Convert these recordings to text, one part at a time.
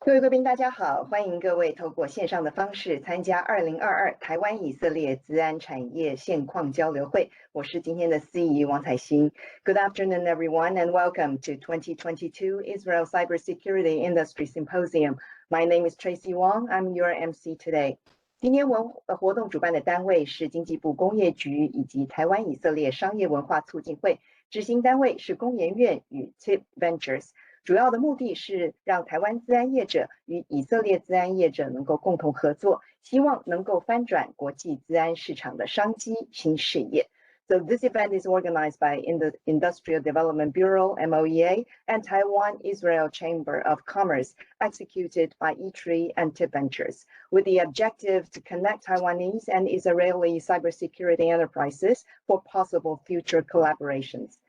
各位贵宾，大家好！欢迎各位透过线上的方式参加2022台湾以色列资安产业现况交流会。我是今天的司仪王彩欣。Good afternoon, everyone, and welcome to 2022 Israel Cybersecurity Industry Symposium. My name is Tracy Wang. I'm your MC today. 今天活动主办的单位是经济部工业局以及台湾以色列商业文化促进会，执行单位是工研院与 TIP Ventures。主要的目的是让台湾资安业者与以色列资安业者能够共同合作，希望能够翻转国际资安市场的商机新事业。So this event is organized by the Industrial Development Bureau, MOEA, and Taiwan Israel Chamber of Commerce, executed by E3 and TIP Ventures, with the objective to connect Taiwanese and Israeli cybersecurity enterprises for possible future collaborations.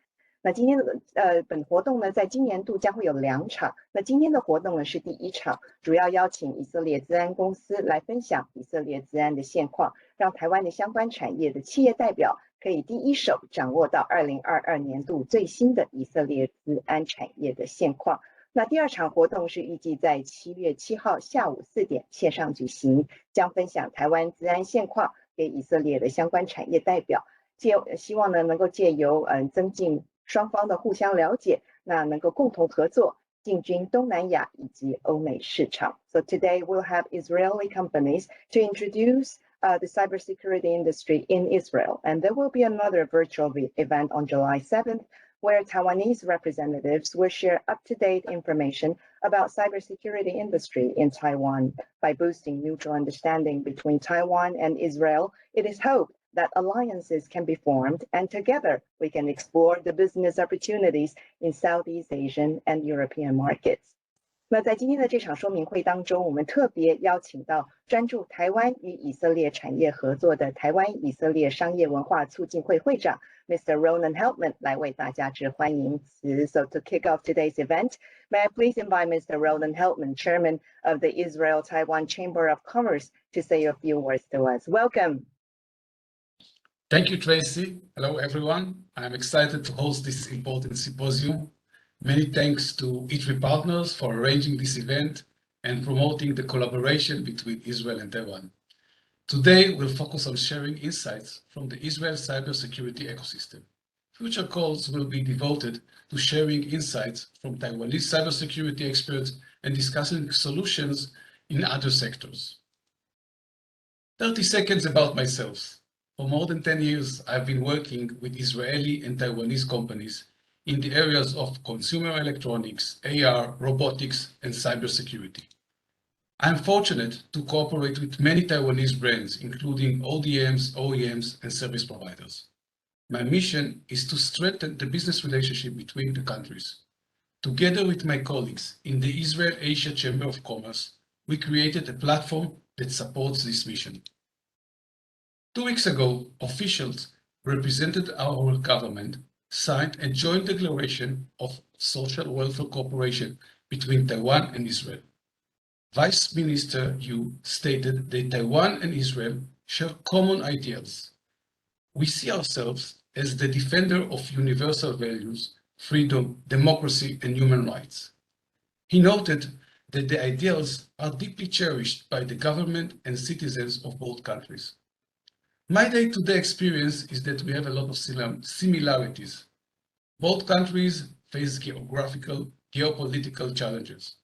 那今天的本活动呢，在今年度将会有2场。那今天的活动呢是第1场，主要邀请以色列资安公司来分享以色列资安的现况，让台湾的相关产业的企业代表可以第一手掌握到2022年度最新的以色列资安产业的现况。那第2场活动是预计在7月7号下午4点线上举行，将分享台湾资安现况给以色列的相关产业代表，希望呢能够借由增进双方的互相了解，那能够共同合作，进军东南亚以及欧美市场。So today we'll have Israeli companies to introduce the cybersecurity industry in Israel, and there will be another virtual event on July 7th, where Taiwanese representatives will share up-to-date information about cybersecurity industry in Taiwan. By boosting mutual understanding between Taiwan and Israel, it is hoped that alliances can be formed, and together we can explore the business opportunities in Southeast Asian and European markets. 那在今天的这场说明会当中，我们特别邀请到专注台湾与以色列产业合作的台湾以色列商业文化促进会会长 Mr. Ronan Heltman 来为大家致欢迎词。So to kick off today's event, may I please invite Mr. Ronan Heltman, Chairman of the Israel-Taiwan Chamber of Commerce, to say a few words to us. Welcome. Thank you, Tracy. Hello, everyone. I'm excited to host this important symposium. Many thanks to E3 partners for arranging this event and promoting the collaboration between Israel and Taiwan. Today, we'll focus on sharing insights from the Israel cybersecurity ecosystem. Future calls will be devoted to sharing insights from Taiwanese cybersecurity experts and discussing solutions in other sectors. 30 seconds about myself. For more than 10 years, I've been working with Israeli and Taiwanese companies in the areas of consumer electronics, AR, robotics, and cybersecurity. I'm fortunate to cooperate with many Taiwanese brands, including ODMs, OEMs, and service providers. My mission is to strengthen the business relationship between the countries. Together with my colleagues in the Israel-Asia Chamber of Commerce, we created a platform that supports this mission. 2 weeks ago, officials represented our government signed a joint declaration of social welfare cooperation between Taiwan and Israel. Vice Minister Yu stated that Taiwan and Israel share common ideals. We see ourselves as the defender of universal values, freedom, democracy, and human rights. He noted that the ideals are deeply cherished by the government and citizens of both countries. My day-to-day experience is that we have a lot of similarities. Both countries face geopolitical challenges.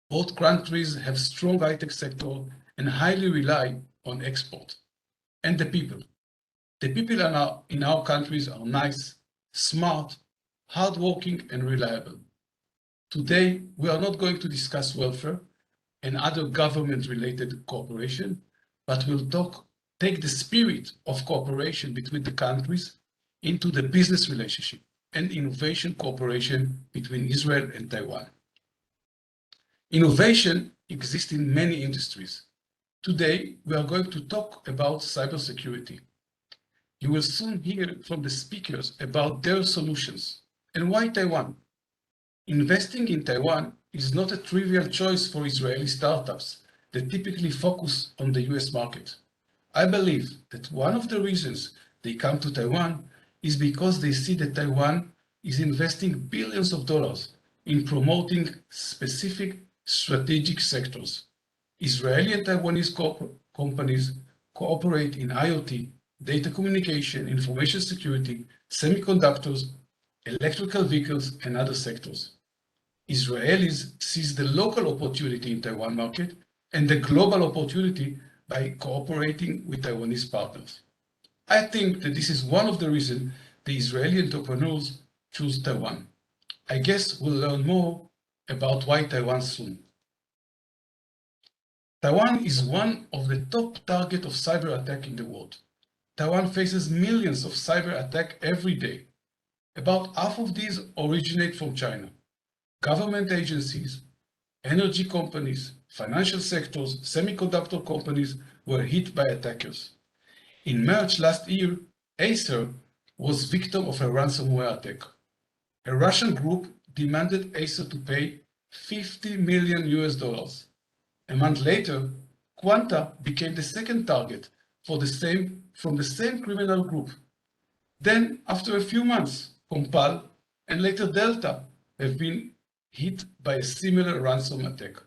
Both countries have strong high-tech sector and highly rely on export. And the people. The people in our countries are nice, smart, hardworking, and reliable. Today, we are not going to discuss welfare and other government-related cooperation, but we'll take the spirit of cooperation between the countries into the business relationship and innovation cooperation between Israel and Taiwan. Innovation exists in many industries. Today, we are going to talk about cybersecurity. You will soon hear from the speakers about their solutions and why Taiwan. Investing in Taiwan is not a trivial choice for Israeli startups that typically focus on the US market. I believe that one of the reasons they come to Taiwan is because they see that Taiwan is investing billions of dollars in promoting specific strategic sectors. Israeli and Taiwanese companies cooperate in IoT, data communication, information security, semiconductors, electrical vehicles, and other sectors. Israelis seize the local opportunity in Taiwan market and the global opportunity by cooperating with Taiwanese partners. I think that this is one of the reasons the Israeli entrepreneurs choose Taiwan. I guess we'll learn more about why Taiwan soon. Taiwan is one of the top targets of cyber attack in the world. Taiwan faces millions of cyber attacks every day. About half of these originate from China. Government agencies, energy companies, financial sectors, semiconductor companies were hit by attackers. In March last year, Acer was victim of a ransomware attack. A Russian group demanded Acer to pay $50 million. A month later, Quanta became the second target from the same criminal group. Then, after a few months, Compal and later Delta have been hit by a similar ransom attack.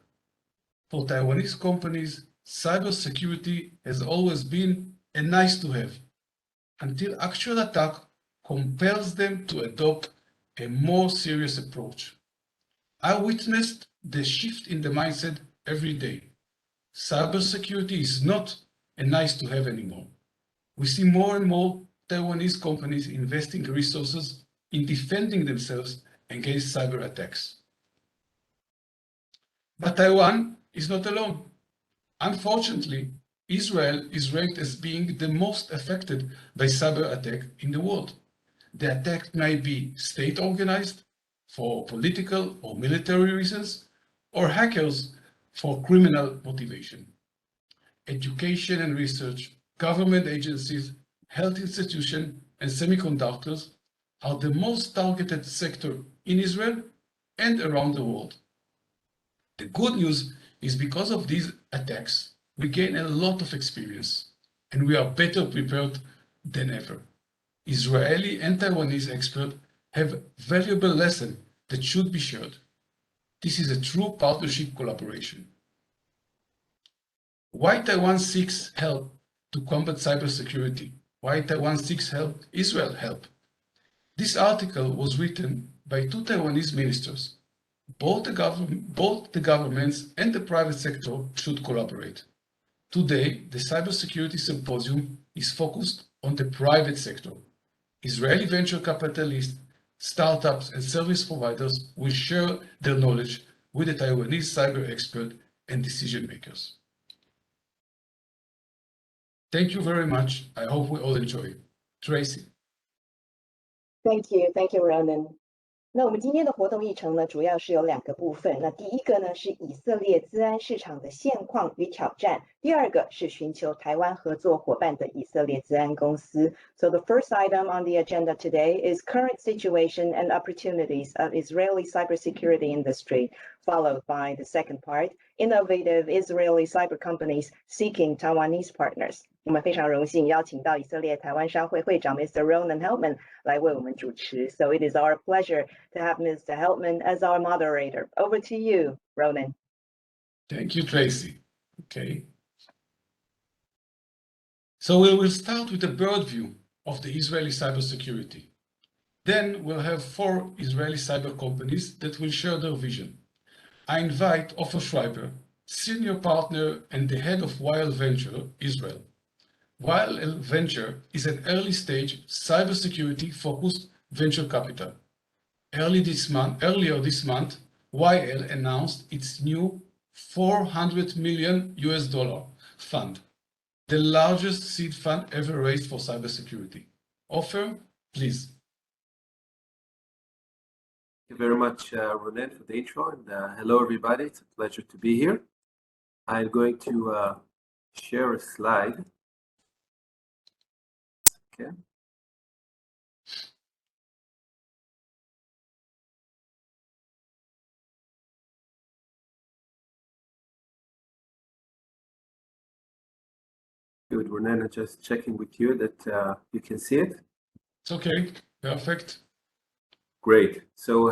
For Taiwanese companies, cybersecurity has always been a nice to have, until actual attack compels them to adopt a more serious approach. I witnessed the shift in the mindset every day. Cybersecurity is not a nice to have anymore. We see more and more Taiwanese companies investing resources in defending themselves against cyber attacks. But Taiwan is not alone. Unfortunately, Israel is ranked as being the most affected by cyber attack in the world. The attack may be state organized for political or military reasons, or hackers for criminal motivation. Education and research, government agencies, health institutions, and semiconductors are the most targeted sector in Israel and around the world. The good news is because of these attacks, we gain a lot of experience and we are better prepared than ever. Israeli and Taiwanese experts have valuable lessons that should be shared. This is a true partnership collaboration. Why Taiwan seeks help to combat cybersecurity? Why Taiwan seeks help, Israel help? This article was written by two Taiwanese ministers. Both the governments and the private sector should collaborate. Today, the Cybersecurity Symposium is focused on the private sector. Israeli venture capitalists, startups, and service providers will share their knowledge with the Taiwanese cyber expert and decision makers. Thank you very much. I hope we all enjoy. Tracy. Thank you, Ronan. 那我们今天的活动议程呢，主要是有2个部分。那第一个呢是以色列资安市场的现况与挑战，第二个是寻求台湾合作伙伴的以色列资安公司。So the first item on the agenda today is current situation and opportunities of Israeli cybersecurity industry, followed by the second part, innovative Israeli cyber companies seeking Taiwanese partners. 我们非常荣幸邀请到以色列台湾商会会长 Mr. Ronan Heltman 来为我们主持。So it is our pleasure to have Mr. Heltman as our moderator. Over to you, Ronan. Thank you, Tracy. Okay. So we will start with a broad view of the Israeli cybersecurity. Then we'll have 4 Israeli cyber companies that will share their vision. I invite Ofer Schreiber, senior partner and the head of Wild Venture, Israel. Wild Venture is an early-stage cybersecurity-focused venture capital. Earlier this month, YL announced its new $400 million fund, the largest seed fund ever raised for cybersecurity. Ofer, please. Thank you very much, Ronan, for the intro, and hello, everybody. It's a pleasure to be here. I'm going to share a slide. Okay. Good, Ronan. I'm just checking with you that you can see it. It's okay. Perfect. Great. So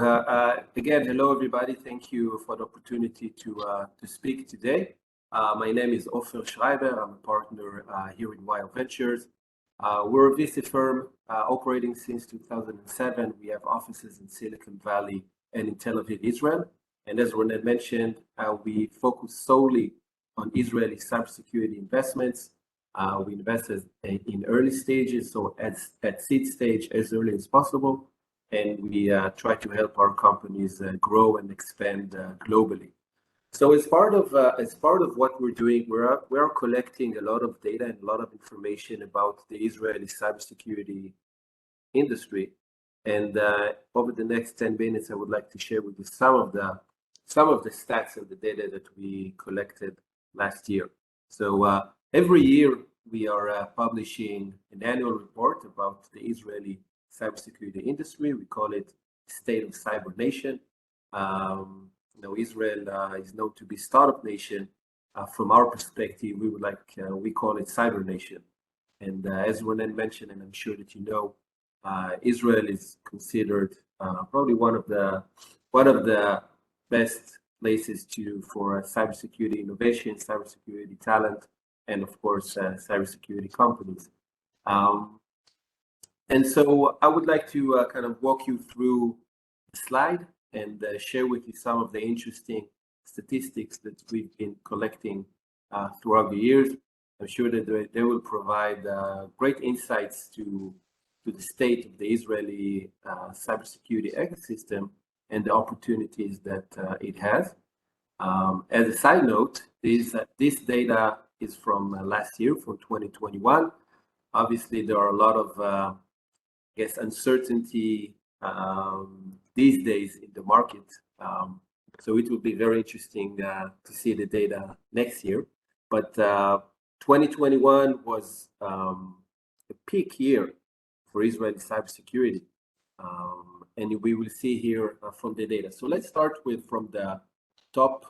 again, hello everybody. Thank you for the opportunity to speak today. My name is Ofer Schreiber. I'm a partner here in Wild Ventures. We're a VC firm operating since 2007. We have offices in Silicon Valley and in Tel Aviv, Israel. And as Ronen mentioned, we focus solely on Israeli cybersecurity investments. We invest in early stages, so at seed stage as early as possible. And we try to help our companies grow and expand globally. So as part of what we're doing, we're collecting a lot of data and a lot of information about the Israeli cybersecurity industry. And over the next 10 minutes, I would like to share with you some of the stats and the data that we collected last year. So every year we are publishing an annual report about the Israeli cybersecurity industry. We call it State of Cyber Nation. Israel is known to be startup nation. From our perspective, we call it Cyber Nation. And as Ronen mentioned, and I'm sure that you know, Israel is considered probably one of the best places for cybersecurity innovation, cybersecurity talent, and of course cybersecurity companies. And so I would like to kind of walk you through the slide and share with you some of the interesting statistics that we've been collecting throughout the years. I'm sure that they will provide great insights to the state of the Israeli cybersecurity ecosystem and the opportunities that it has. As a side note, this data is from last year, from 2021. Obviously, there are a lot of uncertainty these days in the market. So it will be very interesting to see the data next year. But 2021 was a peak year for Israeli cybersecurity. And we will see here from the data. So let's start from the top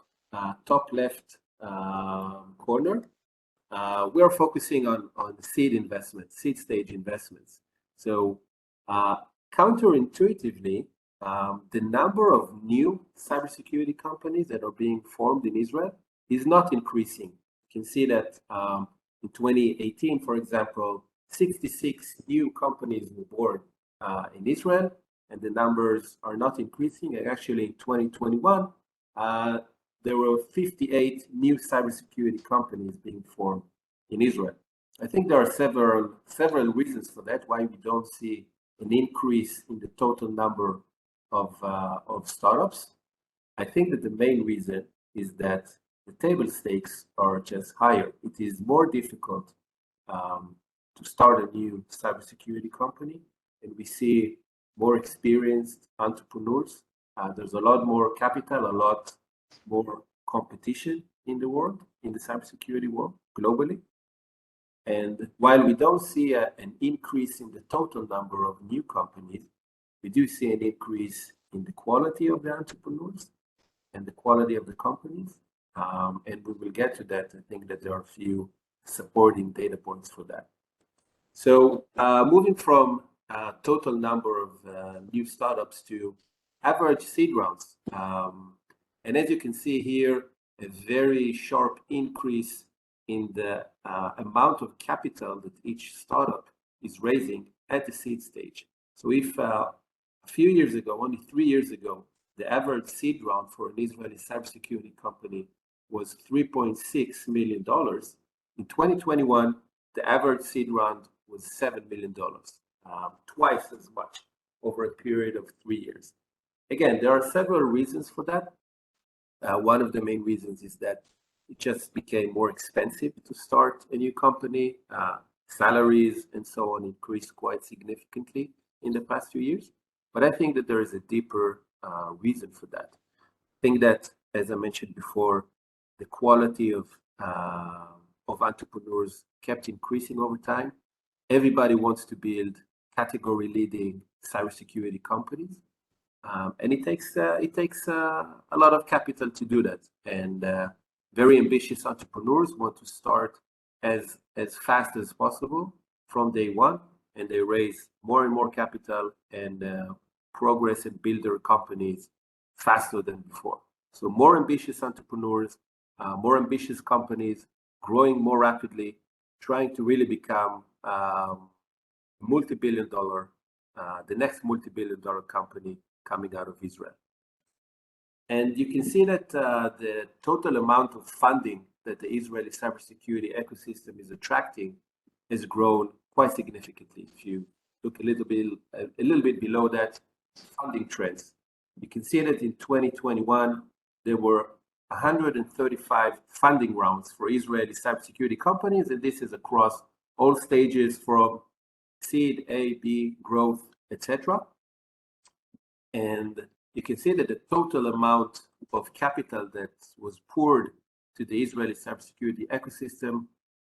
left corner. We are focusing on seed stage investments. So counterintuitively, the number of new cybersecurity companies that are being formed in Israel is not increasing. You can see that in 2018, for example, 66 new companies were born in Israel, and the numbers are not increasing. And actually, in 2021, there were 58 new cybersecurity companies being formed in Israel. I think there are several reasons for that, why we don't see an increase in the total number of startups. I think that the main reason is that the table stakes are just higher. It is more difficult to start a new cybersecurity company, and we see more experienced entrepreneurs. There's a lot more capital, a lot more competition in the world, in the cybersecurity world, globally. And while we don't see an increase in the total number of new companies, we do see an increase in the quality of the entrepreneurs and the quality of the companies. And we will get to that. I think that there are a few supporting data points for that. So moving from total number of new startups to average seed rounds. And as you can see here, a very sharp increase in the amount of capital that each startup is raising at the seed stage. So if a few years ago, only 3 years ago, the average seed round for an Israeli cybersecurity company was $3.6 million, in 2021, the average seed round was $7 million, twice as much over a period of 3 years. Again, there are several reasons for that. One of the main reasons is that it just became more expensive to start a new company. Salaries and so on increased quite significantly in the past few years. But I think that there is a deeper reason for that. I think that, as I mentioned before, the quality of entrepreneurs kept increasing over time. Everybody wants to build category-leading cybersecurity companies. And it takes a lot of capital to do that. And very ambitious entrepreneurs want to start as fast as possible from day one, and they raise more and more capital and progress and build their companies faster than before. So more ambitious entrepreneurs, more ambitious companies, growing more rapidly, trying to really become multi-billion-dollar, the next multi-billion-dollar company coming out of Israel. And you can see that the total amount of funding that the Israeli cybersecurity ecosystem is attracting has grown quite significantly. If you look a little bit below that, funding trends, you can see that in 2021 there were 135 funding rounds for Israeli cybersecurity companies, and this is across all stages from seed, A, B, growth, etc. And you can see that the total amount of capital that was poured to the Israeli cybersecurity ecosystem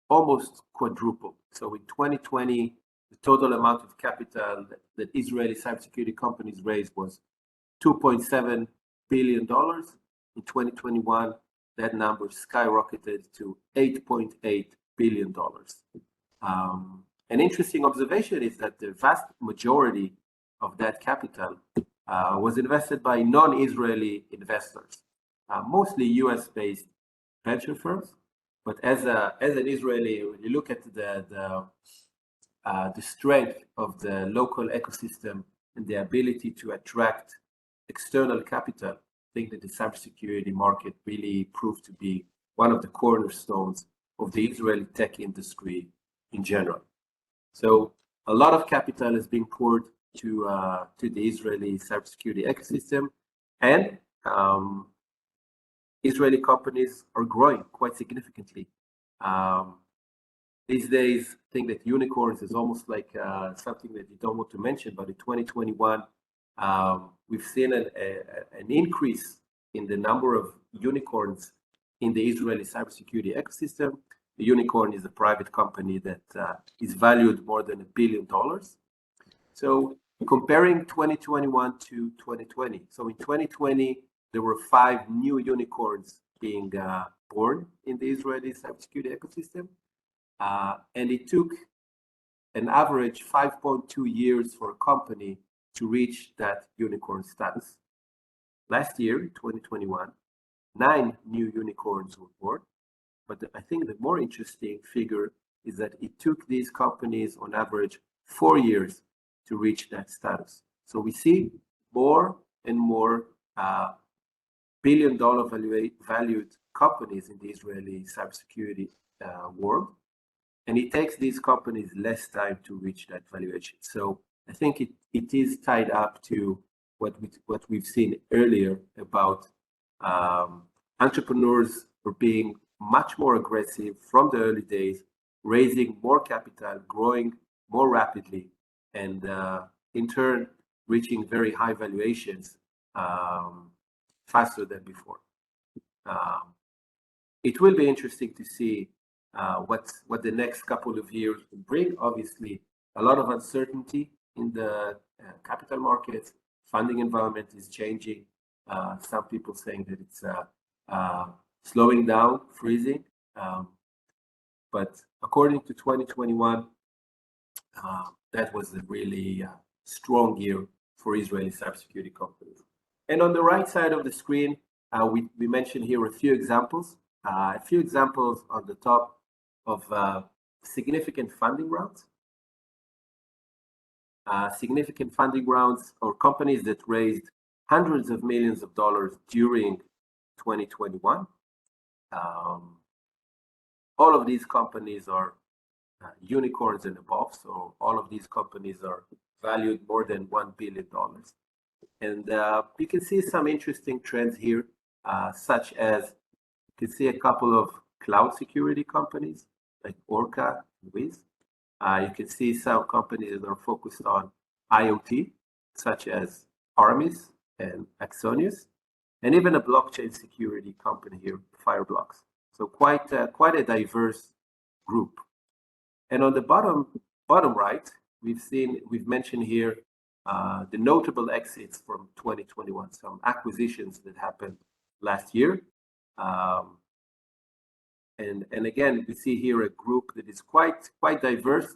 almost quadrupled. So in 2020, the total amount of capital that Israeli cybersecurity companies raised was $2.7 billion. In 2021, that number skyrocketed to $8.8 billion. An interesting observation is that the vast majority of that capital was invested by non-Israeli investors, mostly US-based venture firms. But as an Israeli, when you look at the strength of the local ecosystem and the ability to attract external capital, I think that the cybersecurity market really proved to be one of the cornerstones of the Israeli tech industry in general. So a lot of capital is being poured to the Israeli cybersecurity ecosystem, and Israeli companies are growing quite significantly. These days, I think that unicorns is almost like something that you don't want to mention, but in 2021, we've seen an increase in the number of unicorns in the Israeli cybersecurity ecosystem. The unicorn is a private company that is valued more than $1 billion. So comparing 2021 to 2020, so in 2020, there were 5 new unicorns being born in the Israeli cybersecurity ecosystem. And it took an average 5.2 years for a company to reach that unicorn status. Last year, 2021, 9 new unicorns were born. But I think the more interesting figure is that it took these companies on average 4 years to reach that status. So we see more and more billion-dollar valued companies in the Israeli cybersecurity world. And it takes these companies less time to reach that valuation. So I think it is tied up to what we've seen earlier about entrepreneurs are being much more aggressive from the early days, raising more capital, growing more rapidly, and in turn reaching very high valuations faster than before. It will be interesting to see what the next couple of years will bring. Obviously, a lot of uncertainty in the capital markets. Funding environment is changing. Some people saying that it's slowing down, freezing. But according to 2021, that was a really strong year for Israeli cybersecurity companies. And on the right side of the screen, we mentioned here a few examples. A few examples on the top of significant funding rounds. Significant funding rounds or companies that raised hundreds of millions of dollars during 2021. All of these companies are unicorns and above, so all of these companies are valued more than $1 billion. And you can see some interesting trends here, such as you can see a couple of cloud security companies like Orca and Wiz. You can see some companies that are focused on IoT, such as Armis and Axonius, and even a blockchain security company here, Fireblocks. So quite a diverse group. And on the bottom right, we've mentioned here the notable exits from 2021, some acquisitions that happened last year. And again, we see here a group that is quite diverse.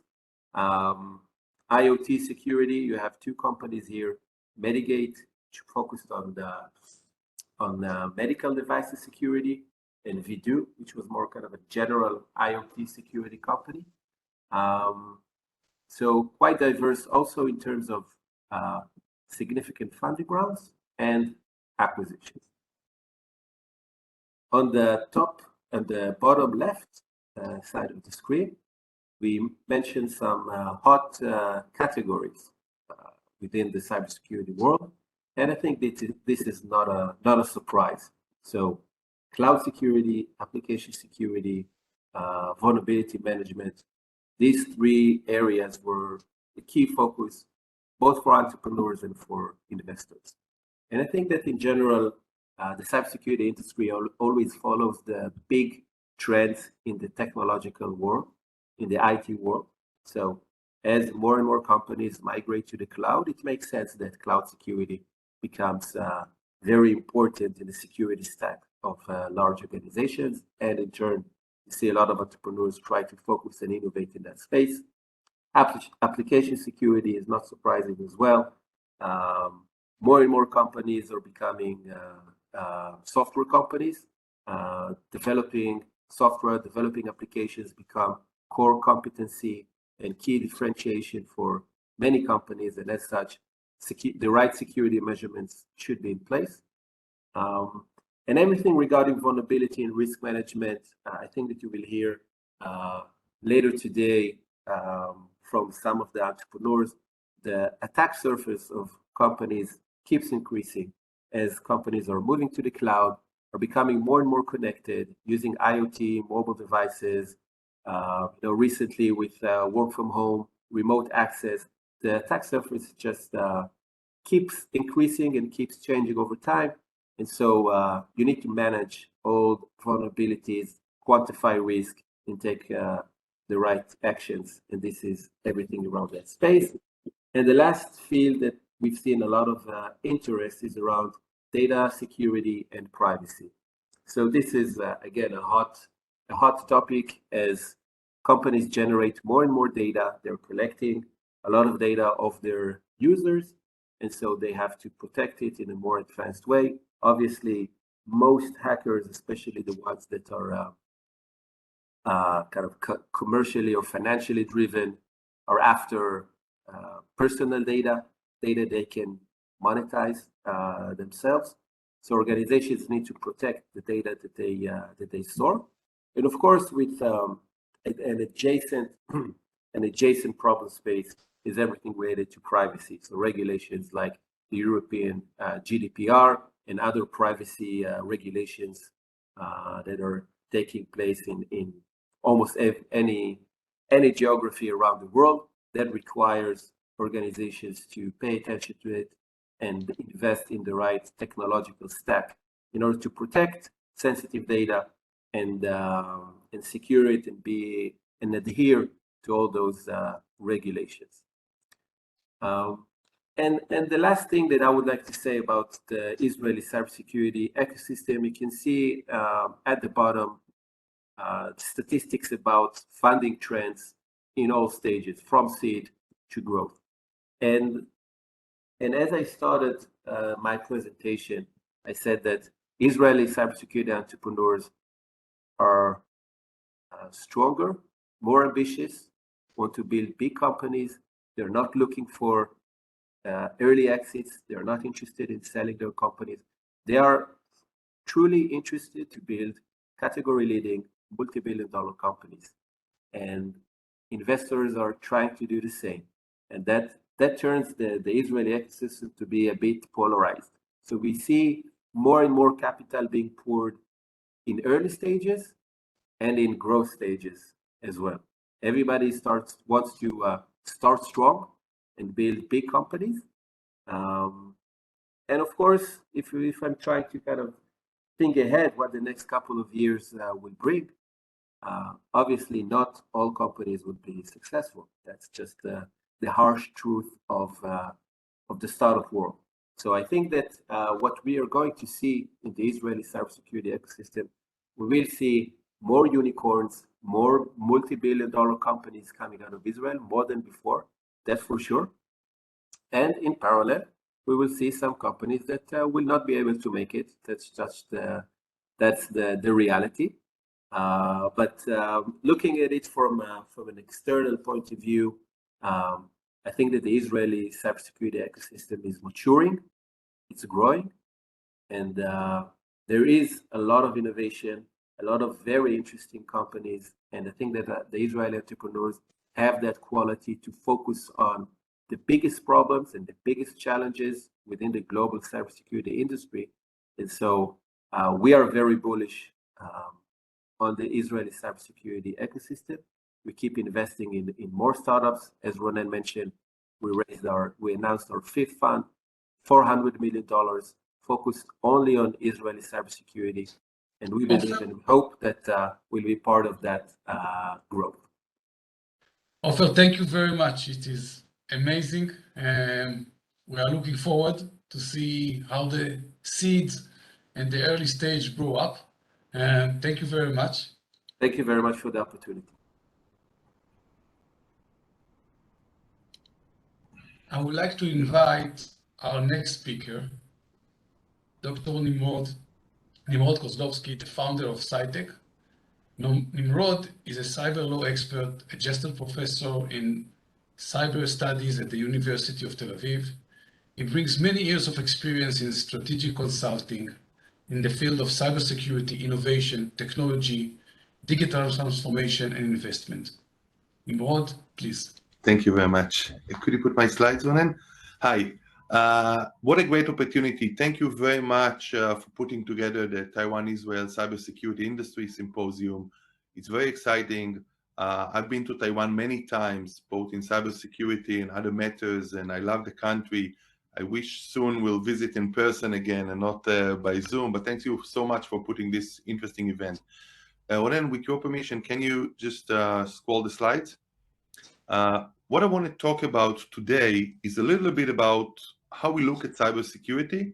IoT security, you have 2 companies here, Medigate, which focused on medical devices security, and Vidu, which was more kind of a general IoT security company. So quite diverse also in terms of significant funding rounds and acquisitions. On the top and the bottom left side of the screen, we mentioned some hot categories within the cybersecurity world, and I think this is not a surprise. So, cloud security, application security, vulnerability management. These three areas were the key focus, both for entrepreneurs and for investors. And I think that in general, the cybersecurity industry always follows the big trends in the technological world, in the IT world. So as more and more companies migrate to the cloud, it makes sense that cloud security becomes very important in the security stack of large organizations. And in turn, you see a lot of entrepreneurs try to focus and innovate in that space. Application security is not surprising as well. More and more companies are becoming software companies. Developing software, developing applications become core competency and key differentiation for many companies, and as such, the right security measurements should be in place. And everything regarding vulnerability and risk management, I think that you will hear later today from some of the entrepreneurs. The attack surface of companies keeps increasing as companies are moving to the cloud, are becoming more and more connected, using IoT, mobile devices. Recently with work from home, remote access, the attack surface just keeps increasing and keeps changing over time. And so you need to manage all vulnerabilities, quantify risk, and take the right actions. And this is everything around that space. And the last field that we've seen a lot of interest is around data security and privacy. So this is, again, a hot topic as companies generate more and more data. They're collecting a lot of data of their users, and so they have to protect it in a more advanced way. Obviously, most hackers, especially the ones that are kind of commercially or financially driven, are after personal data they can monetize themselves. So organizations need to protect the data that they store, and of course, with an adjacent problem space is everything related to privacy. So regulations like the European GDPR and other privacy regulations that are taking place in almost any geography around the world, that requires organizations to pay attention to it and invest in the right technological stack in order to protect sensitive data and secure it and adhere to all those regulations. And the last thing that I would like to say about the Israeli cybersecurity ecosystem, you can see at the bottom statistics about funding trends in all stages, from seed to growth. And as I started my presentation, I said that Israeli cybersecurity entrepreneurs are stronger, more ambitious, want to build big companies. They're not looking for early exits. They're not interested in selling their companies. They are truly interested to build category-leading, multi-billion-dollar companies. And investors are trying to do the same. And that turns the Israeli ecosystem to be a bit polarized. So we see more and more capital being poured in early stages and in growth stages as well. Everybody wants to start strong and build big companies. And of course, if I'm trying to kind of think ahead what the next couple of years will bring, obviously not all companies will be successful. That's just the harsh truth of the startup world. So I think that what we are going to see in the Israeli cybersecurity ecosystem, we will see more unicorns, more multi-billion-dollar companies coming out of Israel, more than before, that's for sure. And in parallel, we will see some companies that will not be able to make it. That's just the reality. But looking at it from an external point of view, I think that the Israeli cybersecurity ecosystem is maturing, it's growing, and there is a lot of innovation, a lot of very interesting companies, and I think that the Israeli entrepreneurs have that quality to focus on the biggest problems and the biggest challenges within the global cybersecurity industry. And so we are very bullish on the Israeli cybersecurity ecosystem. We keep investing in more startups. As Ronen mentioned, we announced our fifth fund, $400 million, focused only on Israeli cybersecurity. And we believe and hope that we'll be part of that growth. Ofer, thank you very much. It is amazing. And we are looking forward to see how the seeds and the early stage grow up. And thank you very much. Thank you very much for the opportunity. I would like to invite our next speaker, Dr. Nimrod Kozlovsky, the founder of SciTech. Nimrod is a cyber law expert, a adjunct professor in cyber studies at the University of Tel Aviv. He brings many years of experience in strategic consulting in the field of cybersecurity, innovation, technology, digital transformation, and investment. Nimrod, please. Thank you very much. Could you put my slides on in? Hi. What a great opportunity. Thank you very much for putting together the Taiwan-Israel Cybersecurity Industry Symposium. It's very exciting. I've been to Taiwan many times, both in cybersecurity and other matters, and I love the country. I wish soon we'll visit in person again and not by Zoom, but thank you so much for putting this interesting event. Ronen, with your permission, can you just scroll the slides? What I want to talk about today is a little bit about how we look at cybersecurity,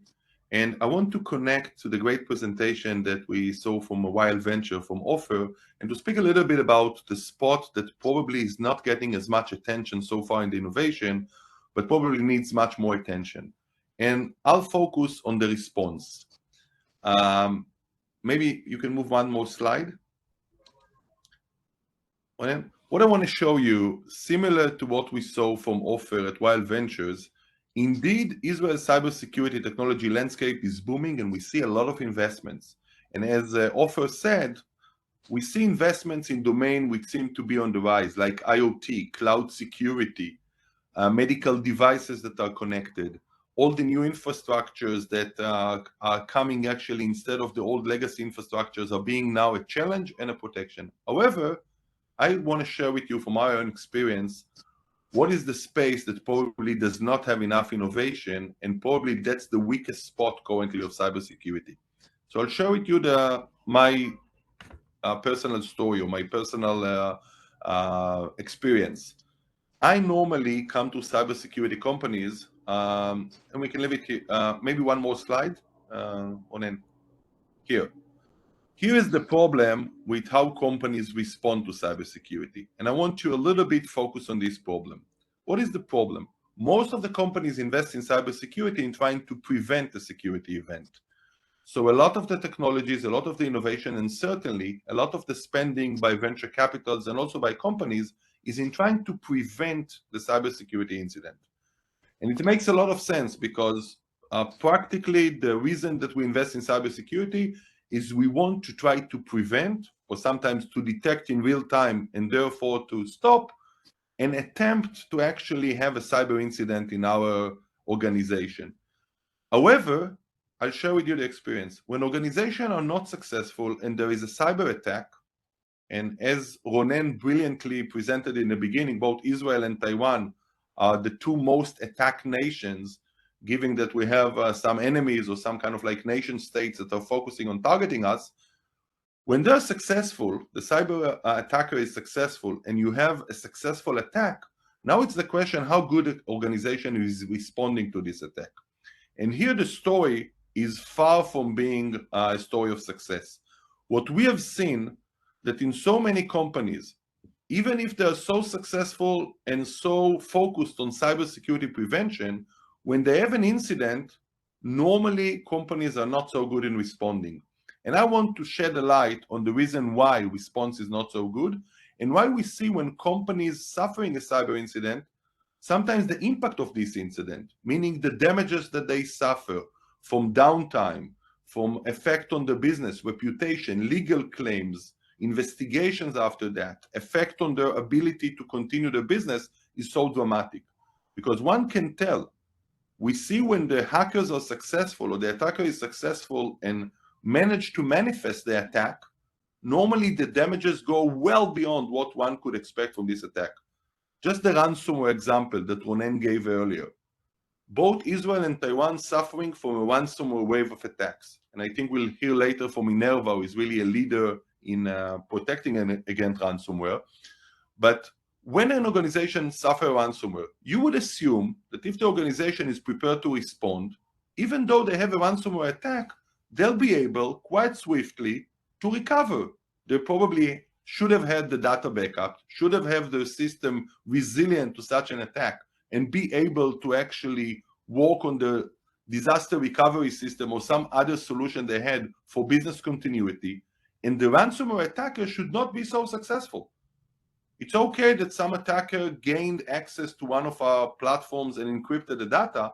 and I want to connect to the great presentation that we saw from a Wild Venture from Ofer, and to speak a little bit about the spot that probably is not getting as much attention so far in the innovation, but probably needs much more attention. And I'll focus on the response. Maybe you can move one more slide. What I want to show you, similar to what we saw from Ofer at Wild Ventures, indeed, Israel's cybersecurity technology landscape is booming and we see a lot of investments. And as Ofer said, we see investments in domains which seem to be on the rise, like IoT, cloud security, medical devices that are connected, all the new infrastructures that are coming actually instead of the old legacy infrastructures are being now a challenge and a protection. However, I want to share with you from my own experience, what is the space that probably does not have enough innovation, and probably that's the weakest spot currently of cybersecurity. So I'll share with you my personal story or my personal experience. I normally come to cybersecurity companies, and we can leave it here. Maybe one more slide on here. Here is the problem with how companies respond to cybersecurity. And I want you a little bit focus on this problem. What is the problem? Most of the companies invest in cybersecurity in trying to prevent a security event. So a lot of the technologies, a lot of the innovation, and certainly a lot of the spending by venture capitals and also by companies is in trying to prevent the cybersecurity incident. And it makes a lot of sense because practically the reason that we invest in cybersecurity is we want to try to prevent, or sometimes to detect in real time, and therefore to stop an attempt to actually have a cyber incident in our organization. However, I'll share with you the experience. When organizations are not successful and there is a cyber attack, and as Ronen brilliantly presented in the beginning, both Israel and Taiwan are the two most attacked nations, given that we have some enemies or some kind of like nation states that are focusing on targeting us. When they're successful, the cyber attacker is successful, and you have a successful attack, now it's the question how good an organization is responding to this attack. And here the story is far from being a story of success. What we have seen that in so many companies, even if they're so successful and so focused on cybersecurity prevention, when they have an incident, normally companies are not so good in responding. And I want to shed a light on the reason why response is not so good, and why we see when companies suffering a cyber incident, sometimes the impact of this incident, meaning the damages that they suffer from downtime, from effect on the business, reputation, legal claims, investigations after that, effect on their ability to continue the business, is so dramatic. Because one can tell, we see when the hackers are successful, or the attacker is successful and manage to manifest the attack, normally the damages go well beyond what one could expect from this attack. Just the ransomware example that Ronen gave earlier. Both Israel and Taiwan suffering from a ransomware wave of attacks. And I think we'll hear later from Minerva, who is really a leader in protecting against ransomware. But when an organization suffers ransomware, you would assume that if the organization is prepared to respond, even though they have a ransomware attack, they'll be able quite swiftly to recover. They probably should have had the data backup, should have had the system resilient to such an attack, and be able to actually work on the disaster recovery system or some other solution they had for business continuity. And the ransomware attacker should not be so successful. It's okay that some attacker gained access to one of our platforms and encrypted the data,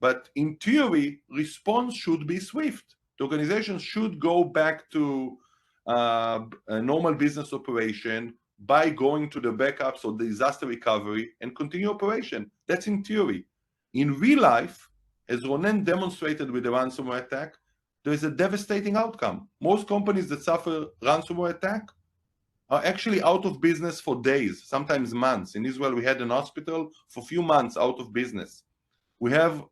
but in theory, response should be swift. The organization should go back to a normal business operation by going to the backups or the disaster recovery and continue operation. That's in theory. In real life, as Ronen demonstrated with the ransomware attack, there is a devastating outcome. Most companies that suffer ransomware attack are actually out of business for days, sometimes months. In Israel, we had an hospital for a few months out of business. We have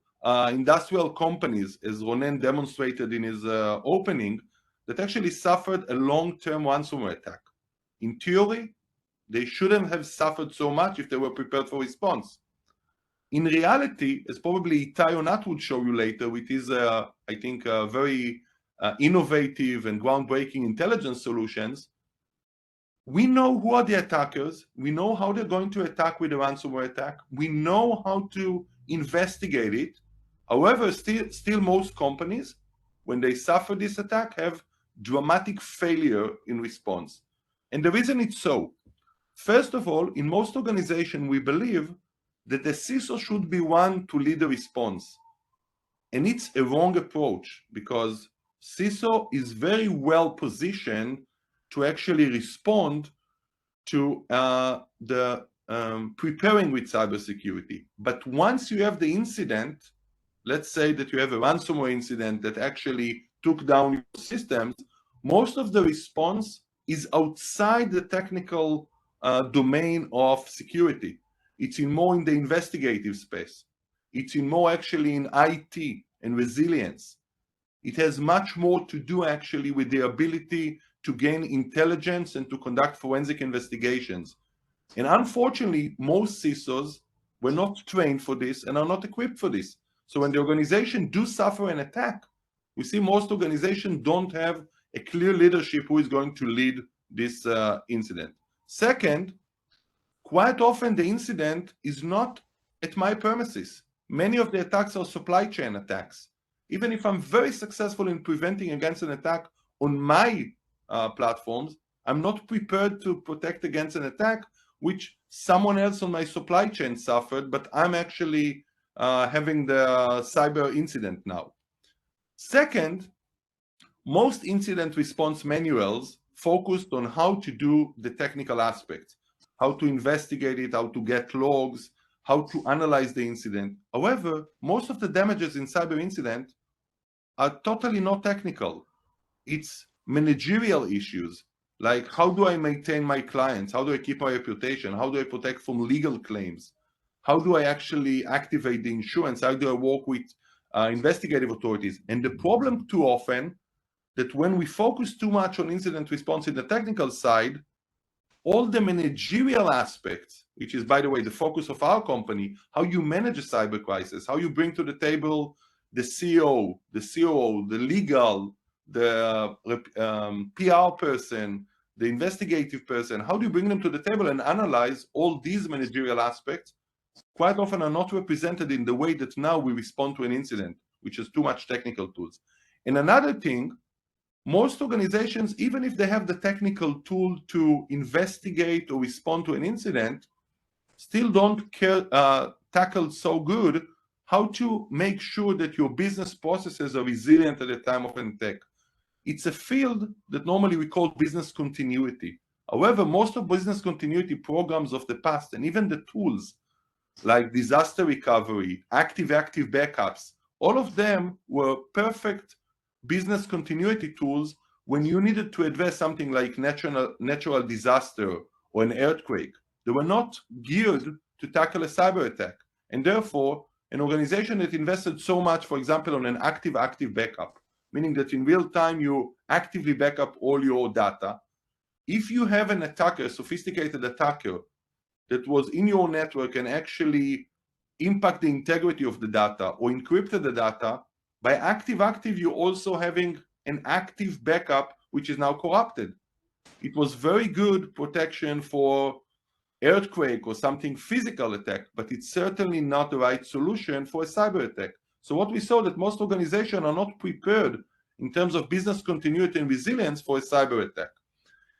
industrial companies, as Ronen demonstrated in his opening, that actually suffered a long-term ransomware attack. In theory, they shouldn't have suffered so much if they were prepared for response. In reality, as probably Itai Onat will show you later, with his, I think, very innovative and groundbreaking intelligence solutions, we know who are the attackers, we know how they're going to attack with a ransomware attack, we know how to investigate it. However, still most companies, when they suffer this attack, have dramatic failure in response. And the reason it's so, first of all, in most organizations, we believe that the CISO should be one to lead the response. And it's a wrong approach, because CISO is very well positioned to actually respond to the preparing with cybersecurity. But once you have the incident, let's say that you have a ransomware incident that actually took down your systems, most of the response is outside the technical domain of security. It's more in the investigative space. It's more actually in IT and resilience. It has much more to do actually with the ability to gain intelligence and to conduct forensic investigations. And unfortunately, most CISOs were not trained for this and are not equipped for this. So when the organization do suffer an attack, we see most organizations don't have a clear leadership who is going to lead this incident. Second, quite often the incident is not at my premises. Many of the attacks are supply chain attacks. Even if I'm very successful in preventing against an attack on my platforms, I'm not prepared to protect against an attack which someone else on my supply chain suffered, but I'm actually having the cyber incident now. Second, most incident response manuals focused on how to do the technical aspects, how to investigate it, how to get logs, how to analyze the incident. However, most of the damages in cyber incident are totally not technical. It's managerial issues, like how do I maintain my clients? How do I keep my reputation? How do I protect from legal claims? How do I actually activate the insurance? How do I work with investigative authorities? And the problem too often that when we focus too much on incident response in the technical side, all the managerial aspects, which is, by the way, the focus of our company, how you manage a cyber crisis, how you bring to the table the CEO, the COO, the legal, the PR person, the investigative person, how do you bring them to the table and analyze all these managerial aspects? quite often are not represented in the way that now we respond to an incident, which is too much technical tools. And another thing, most organizations, even if they have the technical tool to investigate or respond to an incident, still don't tackle so good how to make sure that your business processes are resilient at the time of an attack. It's a field that normally we call business continuity. However, most of business continuity programs of the past, and even the tools like disaster recovery, active backups, all of them were perfect business continuity tools when you needed to address something like natural disaster or an earthquake. They were not geared to tackle a cyber attack. And therefore, an organization that invested so much, for example, on an active backup, meaning that in real time you actively back up all your data. If you have an attacker, a sophisticated attacker, that was in your network and actually impact the integrity of the data or encrypted the data, by active, you're also having an active backup, which is now corrupted. It was very good protection for earthquake or something physical attack, but it's certainly not the right solution for a cyber attack. So what we saw that most organizations are not prepared in terms of business continuity and resilience for a cyber attack.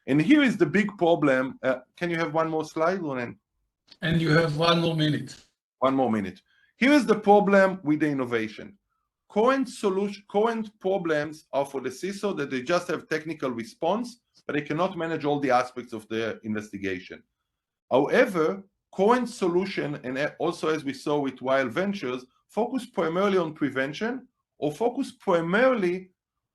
And here is the big problem. Can you have one more slide, Ronen? And you have 1 more minute. 1 more minute. Here is the problem with the innovation. Current problems are for the CISO that they just have technical response, but they cannot manage all the aspects of the investigation. However, current solution, and also as we saw with Wild Ventures, focus primarily on prevention or focus primarily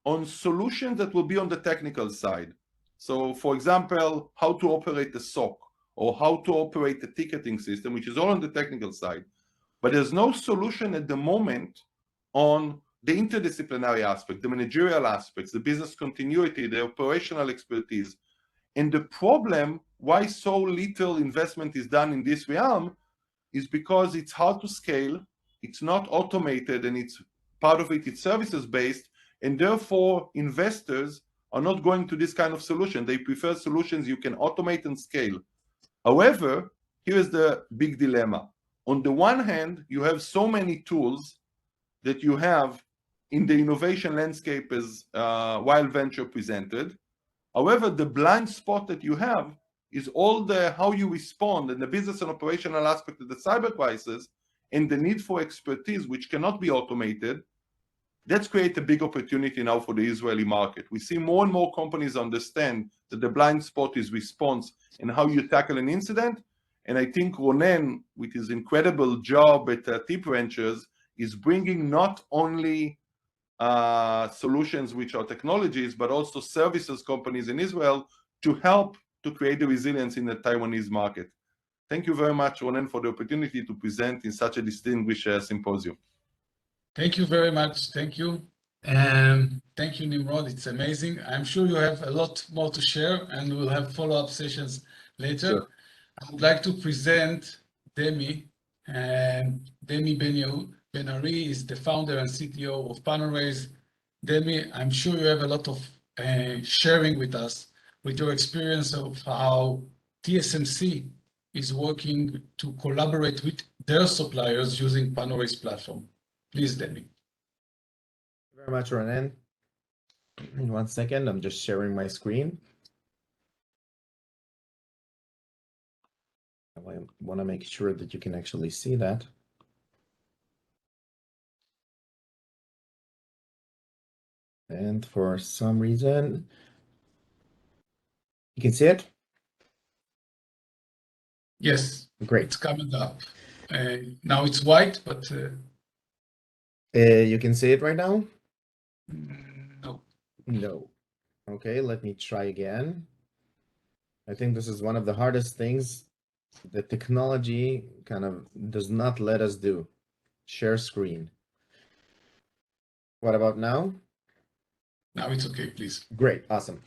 on solutions that will be on the technical side. So, for example, how to operate the SOC or how to operate the ticketing system, which is all on the technical side. But there's no solution at the moment on the interdisciplinary aspect, the managerial aspects, the business continuity, the operational expertise. And the problem why so little investment is done in this realm is because it's hard to scale, it's not automated, and it's part of it's services based, and therefore investors are not going to this kind of solution. They prefer solutions you can automate and scale. However, here is the big dilemma. On the one hand, you have so many tools that you have in the innovation landscape as Wild Venture presented. However, the blind spot that you have is all the how you respond and the business and operational aspect of the cyber crisis and the need for expertise, which cannot be automated. That's create a big opportunity now for the Israeli market. We see more and more companies understand that the blind spot is response and how you tackle an incident. And I think Ronen, with his incredible job at Tip Ranchers, is bringing not only solutions which are technologies, but also services companies in Israel to help to create the resilience in the Taiwanese market. Thank you very much, Ronen, for the opportunity to present in such a distinguished symposium. Thank you very much. Thank you. And thank you, Nimrod. It's amazing. I'm sure you have a lot more to share and we'll have follow-up sessions later. Sure. I would like to present Demi. And Demi Ben-Ari is the founder and CTO of PanelRaise. Demi, I'm sure you have a lot of sharing with us with your experience of how TSMC is working to collaborate with their suppliers using PanelRaise platform. Please, Demi. Thank you very much, Ronen. In 1 second, I'm just sharing my screen. I want to make sure that you can actually see that. And for some reason, you can see it? Yes. Great. It's coming up. Now it's white, but... You can see it right now? No. No. Okay, let me try again. I think this is one of the hardest things that technology kind of does not let us do. Share screen. What about now? Now it's okay, please. Great, awesome.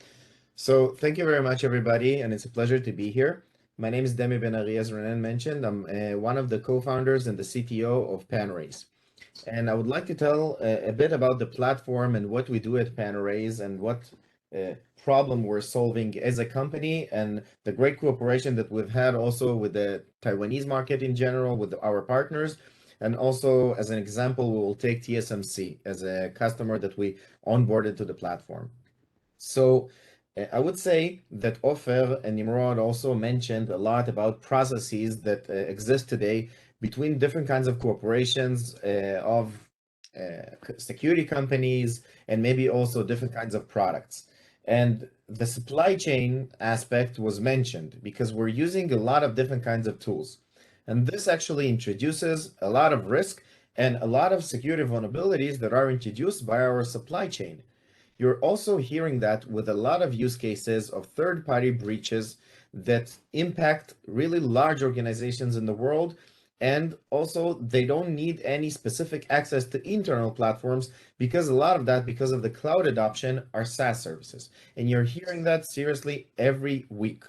So thank you very much, everybody, and it's a pleasure to be here. My name is Demi Ben-Ari, as Ronen mentioned. I'm one of the co-founders and the CTO of PanelRaise. And I would like to tell a bit about the platform and what we do at PanelRaise and what problem we're solving as a company, and the great cooperation that we've had also with the Taiwanese market in general, with our partners. And also, as an example, we will take TSMC as a customer that we onboarded to the platform. So I would say that Ofer and Nimrod also mentioned a lot about processes that exist today between different kinds of corporations of security companies, and maybe also different kinds of products. And the supply chain aspect was mentioned because we're using a lot of different kinds of tools. And this actually introduces a lot of risk and a lot of security vulnerabilities that are introduced by our supply chain. You're also hearing that with a lot of use cases of third-party breaches that impact really large organizations in the world. And also, they don't need any specific access to internal platforms because a lot of that, because of the cloud adoption, are SaaS services. And you're hearing that seriously every week.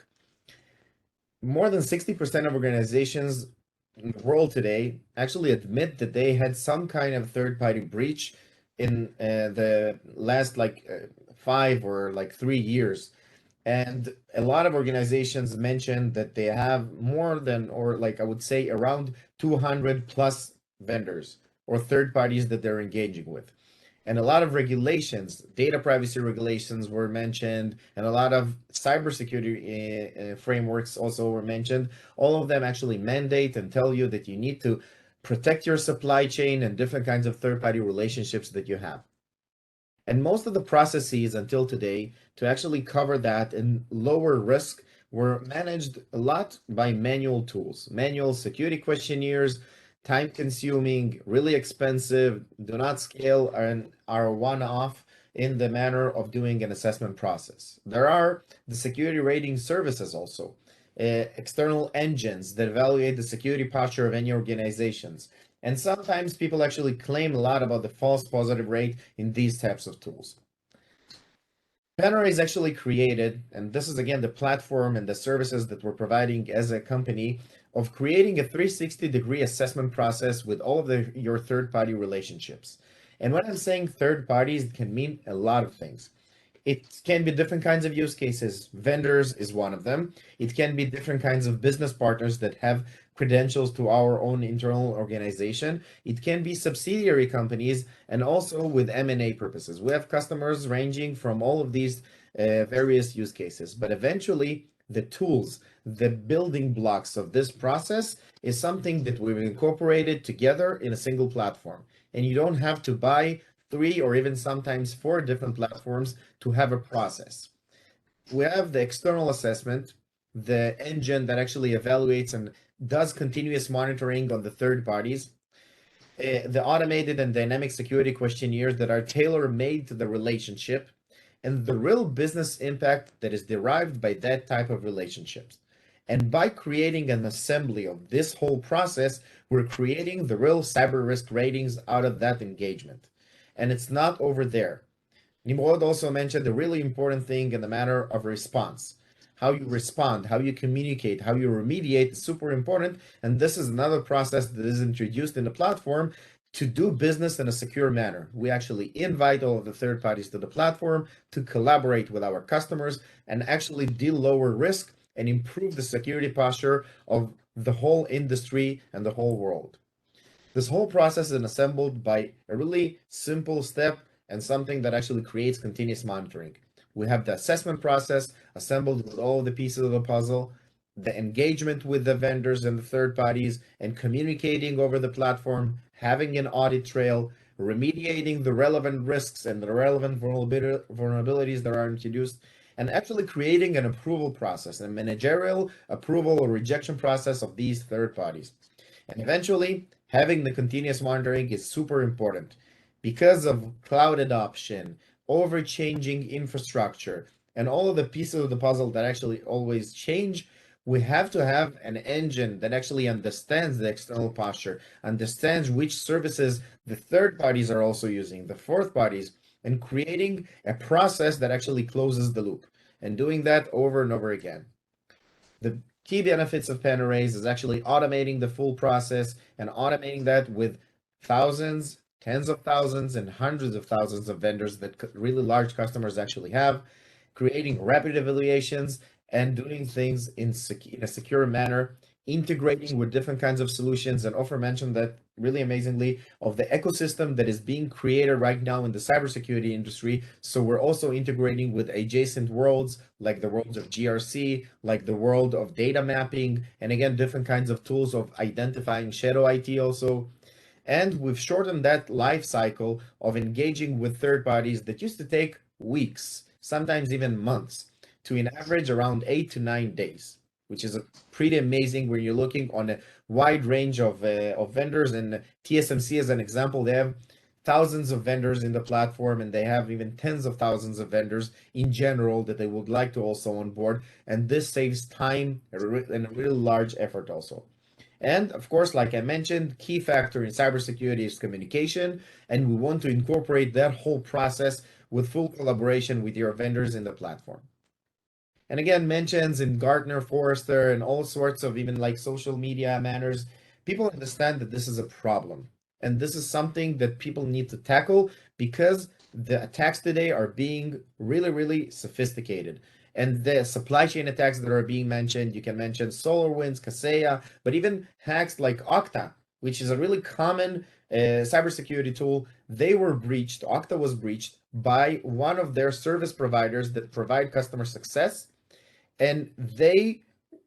More than 60% of organizations in the world today actually admit that they had some kind of third-party breach in the last 5 or 3 years. And a lot of organizations mentioned that they have more than, or I would say around 200 plus vendors or third parties that they're engaging with. And a lot of regulations, data privacy regulations were mentioned, and a lot of cybersecurity frameworks also were mentioned. All of them actually mandate and tell you that you need to protect your supply chain and different kinds of third-party relationships that you have. And most of the processes until today to actually cover that and lower risk were managed a lot by manual tools, manual security questionnaires, time consuming, really expensive, do not scale, and are one-off in the manner of doing an assessment process. There are the security rating services also, external engines that evaluate the security posture of any organizations. And sometimes people actually claim a lot about the false positive rate in these types of tools. Panorama is actually created, and this is again the platform and the services that we're providing as a company, of creating a 360-degree assessment process with all of your third-party relationships. And when I'm saying third parties, it can mean a lot of things. It can be different kinds of use cases. Vendors is one of them. It can be different kinds of business partners that have credentials to our own internal organization. It can be subsidiary companies, and also with M&A purposes. We have customers ranging from all of these various use cases. But eventually, the tools, the building blocks of this process is something that we've incorporated together in a single platform. And you don't have to buy 3 or even sometimes 4 different platforms to have a process. We have the external assessment, the engine that actually evaluates and does continuous monitoring on the third parties, the automated and dynamic security questionnaires that are tailor-made to the relationship, and the real business impact that is derived by that type of relationships. And by creating an assembly of this whole process, we're creating the real cyber risk ratings out of that engagement. And it's not over there. Nimrod also mentioned a really important thing in the matter of response. How you respond, how you communicate, how you remediate is super important. And this is another process that is introduced in the platform to do business in a secure manner. We actually invite all of the third parties to the platform to collaborate with our customers and actually deal lower risk and improve the security posture of the whole industry and the whole world. This whole process is assembled by a really simple step and something that actually creates continuous monitoring. We have the assessment process assembled with all the pieces of the puzzle, the engagement with the vendors and the third parties, and communicating over the platform, having an audit trail, remediating the relevant risks and the relevant vulnerabilities that are introduced, and actually creating an approval process, a managerial approval or rejection process of these third parties. And eventually, having the continuous monitoring is super important because of cloud adoption, over-changing infrastructure, and all of the pieces of the puzzle that actually always change. We have to have an engine that actually understands the external posture, understands which services the third parties are also using, the fourth parties, and creating a process that actually closes the loop, and doing that over and over again. The key benefits of Pan-Arrays is actually automating the full process and automating that with thousands, tens of thousands, and hundreds of thousands of vendors that really large customers actually have. creating rapid evaluations, and doing things in a secure manner, integrating with different kinds of solutions. And Ofer mentioned that really amazingly of the ecosystem that is being created right now in the cybersecurity industry. So we're also integrating with adjacent worlds like the worlds of GRC, like the world of data mapping, and again, different kinds of tools of identifying shadow IT also. And we've shortened that life cycle of engaging with third parties that used to take weeks, sometimes even months, to an average around 8 to 9 days, which is pretty amazing when you're looking on a wide range of vendors. And TSMC, as an example, they have thousands of vendors in the platform, and they have even tens of thousands of vendors in general that they would like to also onboard. And this saves time and a really large effort also. And of course, like I mentioned, key factor in cybersecurity is communication, and we want to incorporate that whole process with full collaboration with your vendors in the platform. And again, mentions in Gartner, Forrester, and all sorts of even like social media manners, people understand that this is a problem. And this is something that people need to tackle because the attacks today are being really, really sophisticated. And the supply chain attacks that are being mentioned, you can mention SolarWinds, Kaseya, but even hacks like Okta, which is a really common cybersecurity tool. They were breached, Okta was breached by one of their service providers that provide customer success, and they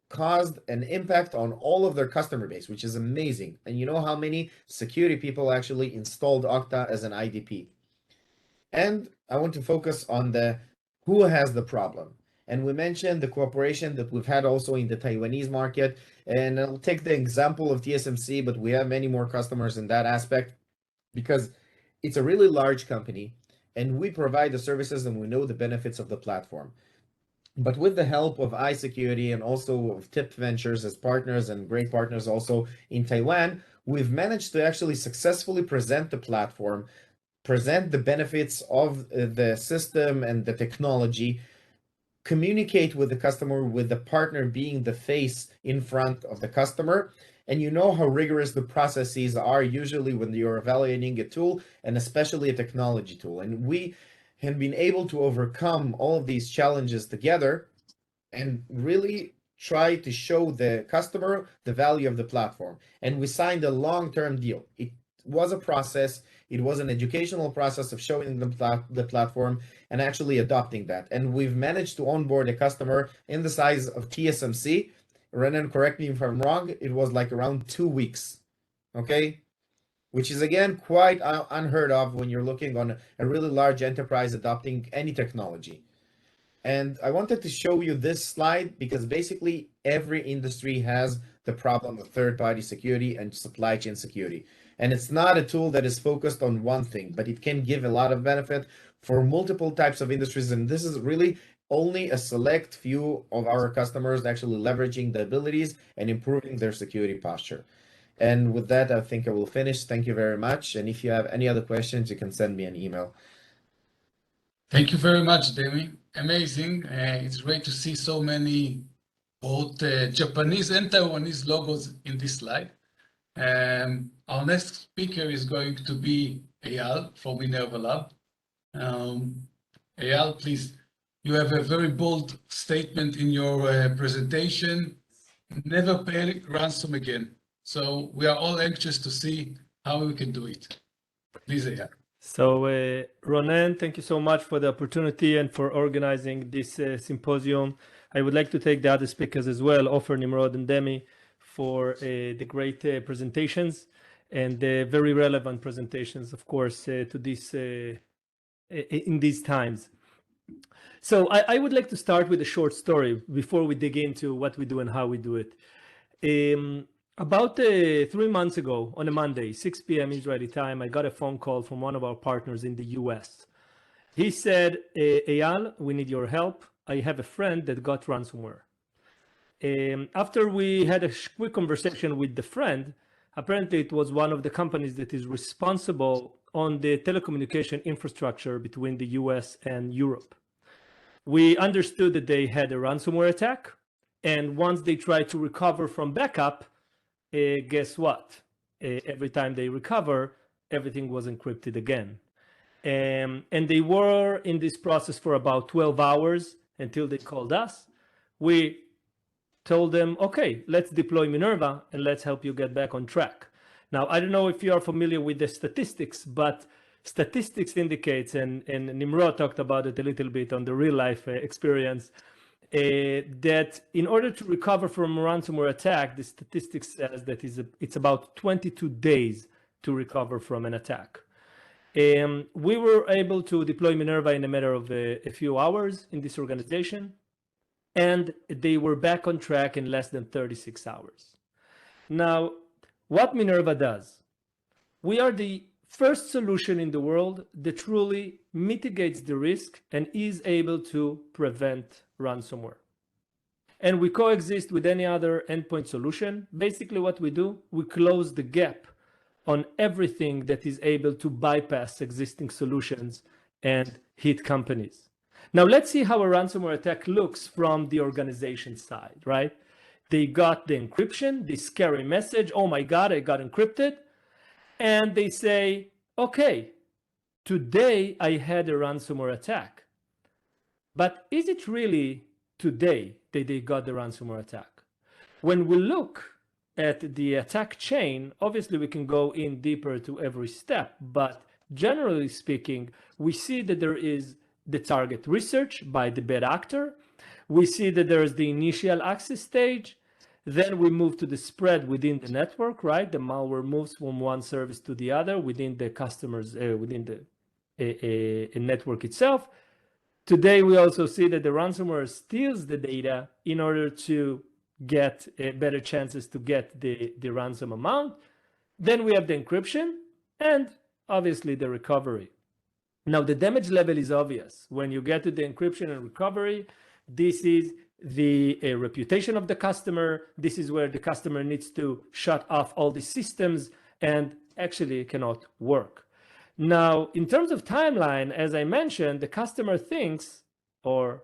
caused an impact on all of their customer base, which is amazing. And you know how many security people actually installed Okta as an IDP. And I want to focus on the who has the problem. And we mentioned the cooperation that we've had also in the Taiwanese market. And I'll take the example of TSMC, but we have many more customers in that aspect because it's a really large company and we provide the services and we know the benefits of the platform. But with the help of iSecurity and also of Tip Ventures as partners and great partners also in Taiwan, we've managed to actually successfully present the platform, present the benefits of the system and the technology, communicate with the customer, with the partner being the face in front of the customer. And you know how rigorous the processes are usually when you're evaluating a tool, and especially a technology tool. And we have been able to overcome all of these challenges together and really try to show the customer the value of the platform. And we signed a long-term deal. It was a process. It was an educational process of showing them the platform and actually adopting that. And we've managed to onboard a customer in the size of TSMC. Renan, correct me if I'm wrong, it was like around 2 weeks, okay? Which is again quite unheard of when you're looking on a really large enterprise adopting any technology. And I wanted to show you this slide because basically every industry has the problem of third-party security and supply chain security. And it's not a tool that is focused on one thing, but it can give a lot of benefit for multiple types of industries. And this is really only a select few of our customers actually leveraging the abilities and improving their security posture. And with that, I think I will finish. Thank you very much. And if you have any other questions, you can send me an email. Thank you very much, Demi. Amazing. It's great to see so many both Japanese and Taiwanese logos in this slide. Our next speaker is going to be Eyal from Minerva Lab. Eyal, please, you have a very bold statement in your presentation. Never pay ransom again. So we are all anxious to see how we can do it. Please, Eyal. So Ronen, thank you so much for the opportunity and for organizing this symposium. I would like to thank the other speakers as well, Ofer, Nimrod, and Demi, for the great presentations and very relevant presentations, of course, to this in these times. So I would like to start with a short story before we dig into what we do and how we do it. About 3 months ago, on a Monday, 6 p.m. Israeli time, I got a phone call from one of our partners in the US. He said, Eyal, we need your help. I have a friend that got ransomware. After we had a quick conversation with the friend, apparently it was one of the companies that is responsible on the telecommunication infrastructure between the US and Europe. We understood that they had a ransomware attack, and once they tried to recover from backup, guess what? Every time they recover, everything was encrypted again. And they were in this process for about 12 hours until they called us. We told them, okay, let's deploy Minerva and let's help you get back on track. Now, I don't know if you are familiar with the statistics, but statistics indicates, and Nimrod talked about it a little bit on the real life experience, that in order to recover from a ransomware attack, the statistics says that it's about 22 days to recover from an attack. We were able to deploy Minerva in a matter of a few hours in this organization, and they were back on track in less than 36 hours. Now, what Minerva does, we are the first solution in the world that truly mitigates the risk and is able to prevent ransomware. And we coexist with any other endpoint solution. Basically what we do, we close the gap on everything that is able to bypass existing solutions and hit companies. Now let's see how a ransomware attack looks from the organization side, right? They got the encryption, the scary message, oh my God, I got encrypted. And they say, okay, today I had a ransomware attack. But is it really today that they got the ransomware attack? When we look at the attack chain, obviously we can go in deeper to every step, but generally speaking, we see that there is the target research by the bad actor. We see that there is the initial access stage. Then we move to the spread within the network, right? The malware moves from one service to the other within the customers, within the network itself. Today, we also see that the ransomware steals the data in order to get better chances to get the ransom amount. Then we have the encryption and obviously the recovery. Now, the damage level is obvious. When you get to the encryption and recovery, this is the reputation of the customer. This is where the customer needs to shut off all the systems and actually cannot work. Now, in terms of timeline, as I mentioned, the customer thinks, or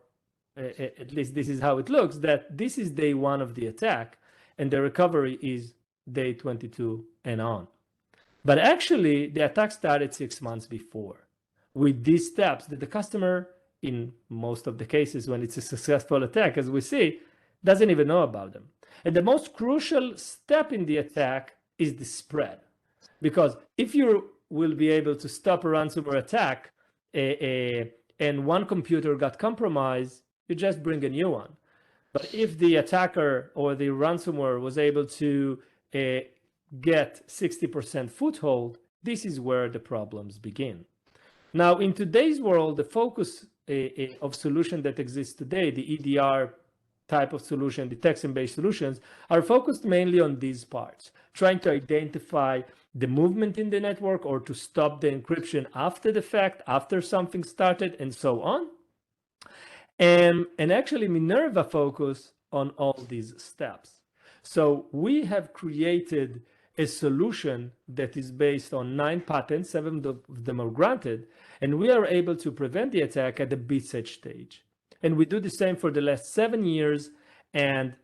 at least this is how it looks, that this is day one of the attack and the recovery is day 22 and on. But actually, the attack started 6 months before with these steps that the customer, in most of the cases when it's a successful attack, as we see, doesn't even know about them. And the most crucial step in the attack is the spread. Because if you will be able to stop a ransomware attack and one computer got compromised, you just bring a new one. But if the attacker or the ransomware was able to get 60% foothold, this is where the problems begin. Now, in today's world, the focus of solution that exists today, the EDR type of solution, detection-based solutions, are focused mainly on these parts, trying to identify the movement in the network or to stop the encryption after the fact, after something started, and so on. And actually, Minerva focus on all these steps. So we have created a solution that is based on 9 patents, 7 of them are granted, and we are able to prevent the attack at the beachhead stage. And we do the same for the last 7 years, and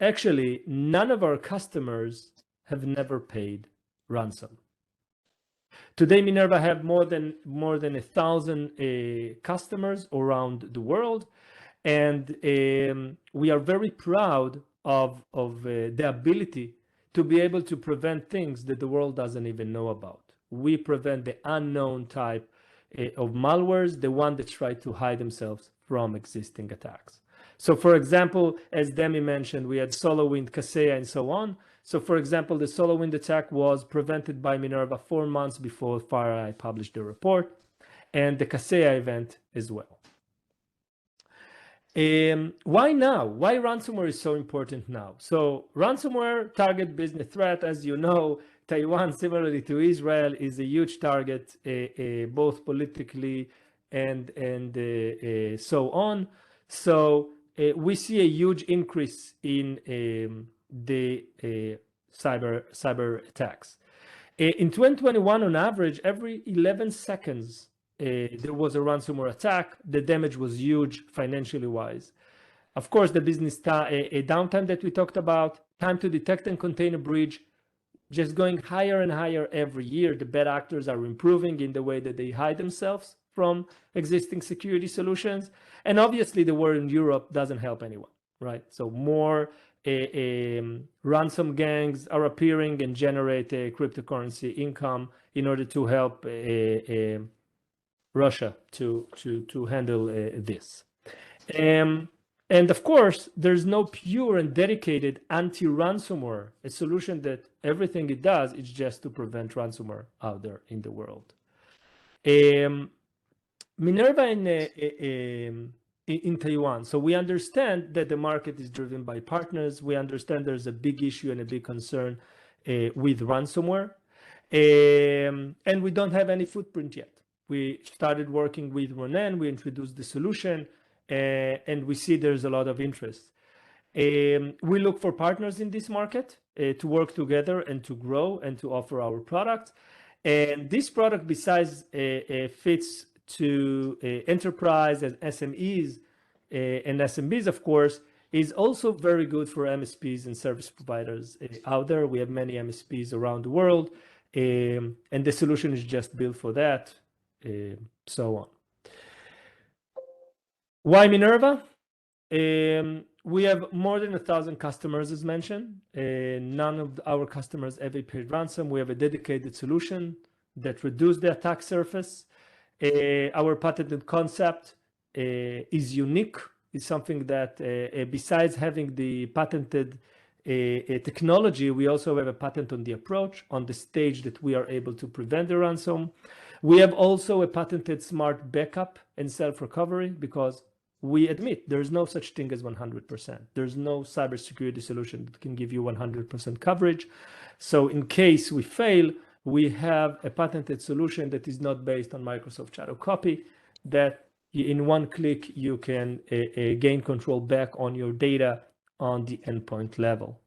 actually, none of our customers have never paid ransom. Today, Minerva have more than 1,000 customers around the world, and we are very proud of the ability to be able to prevent things that the world doesn't even know about. We prevent the unknown type of malwares, the one that try to hide themselves from existing attacks. So for example, as Demi mentioned, we had SolarWinds, Kaseya, and so on. So for example, the SolarWinds attack was prevented by Minerva 4 months before FireEye published the report, and the Kaseya event as well. Why now? Why ransomware is so important now? So ransomware target business threat, as you know, Taiwan, similarly to Israel, is a huge target, both politically and so on. So we see a huge increase in the cyber attacks. In 2021, on average, every 11 seconds, there was a ransomware attack. The damage was huge financially wise. Of course, the business downtime that we talked about, time to detect and contain a breach, just going higher and higher every year. The bad actors are improving in the way that they hide themselves from existing security solutions. And obviously the war in Europe doesn't help anyone, right? So more ransom gangs are appearing and generate cryptocurrency income in order to help Russia to handle this. And of course, there's no pure and dedicated anti-ransomware, a solution that everything it does is just to prevent ransomware out there in the world. Minerva in Taiwan. So we understand that the market is driven by partners. We understand there's a big issue and a big concern with ransomware. And we don't have any footprint yet. We started working with Ronen. We introduced the solution. And we see there's a lot of interest. We look for partners in this market to work together and to grow and to offer our products. And this product, besides fits to enterprise and SMEs, and SMBs, of course, is also very good for MSPs and service providers out there. We have many MSPs around the world, and the solution is just built for that, so on. Why Minerva? We have more than 1,000 customers, as mentioned. None of our customers ever paid ransom. We have a dedicated solution that reduces the attack surface. Our patented concept is unique. It's something that, besides having the patented technology, we also have a patent on the approach, on the stage that we are able to prevent the ransom. We have also a patented smart backup and self-recovery, because we admit there's no such thing as 100%. There's no cybersecurity solution that can give you 100% coverage. So in case we fail, we have a patented solution that is not based on Microsoft Shadow Copy, that in one click you can gain control back on your data on the endpoint level.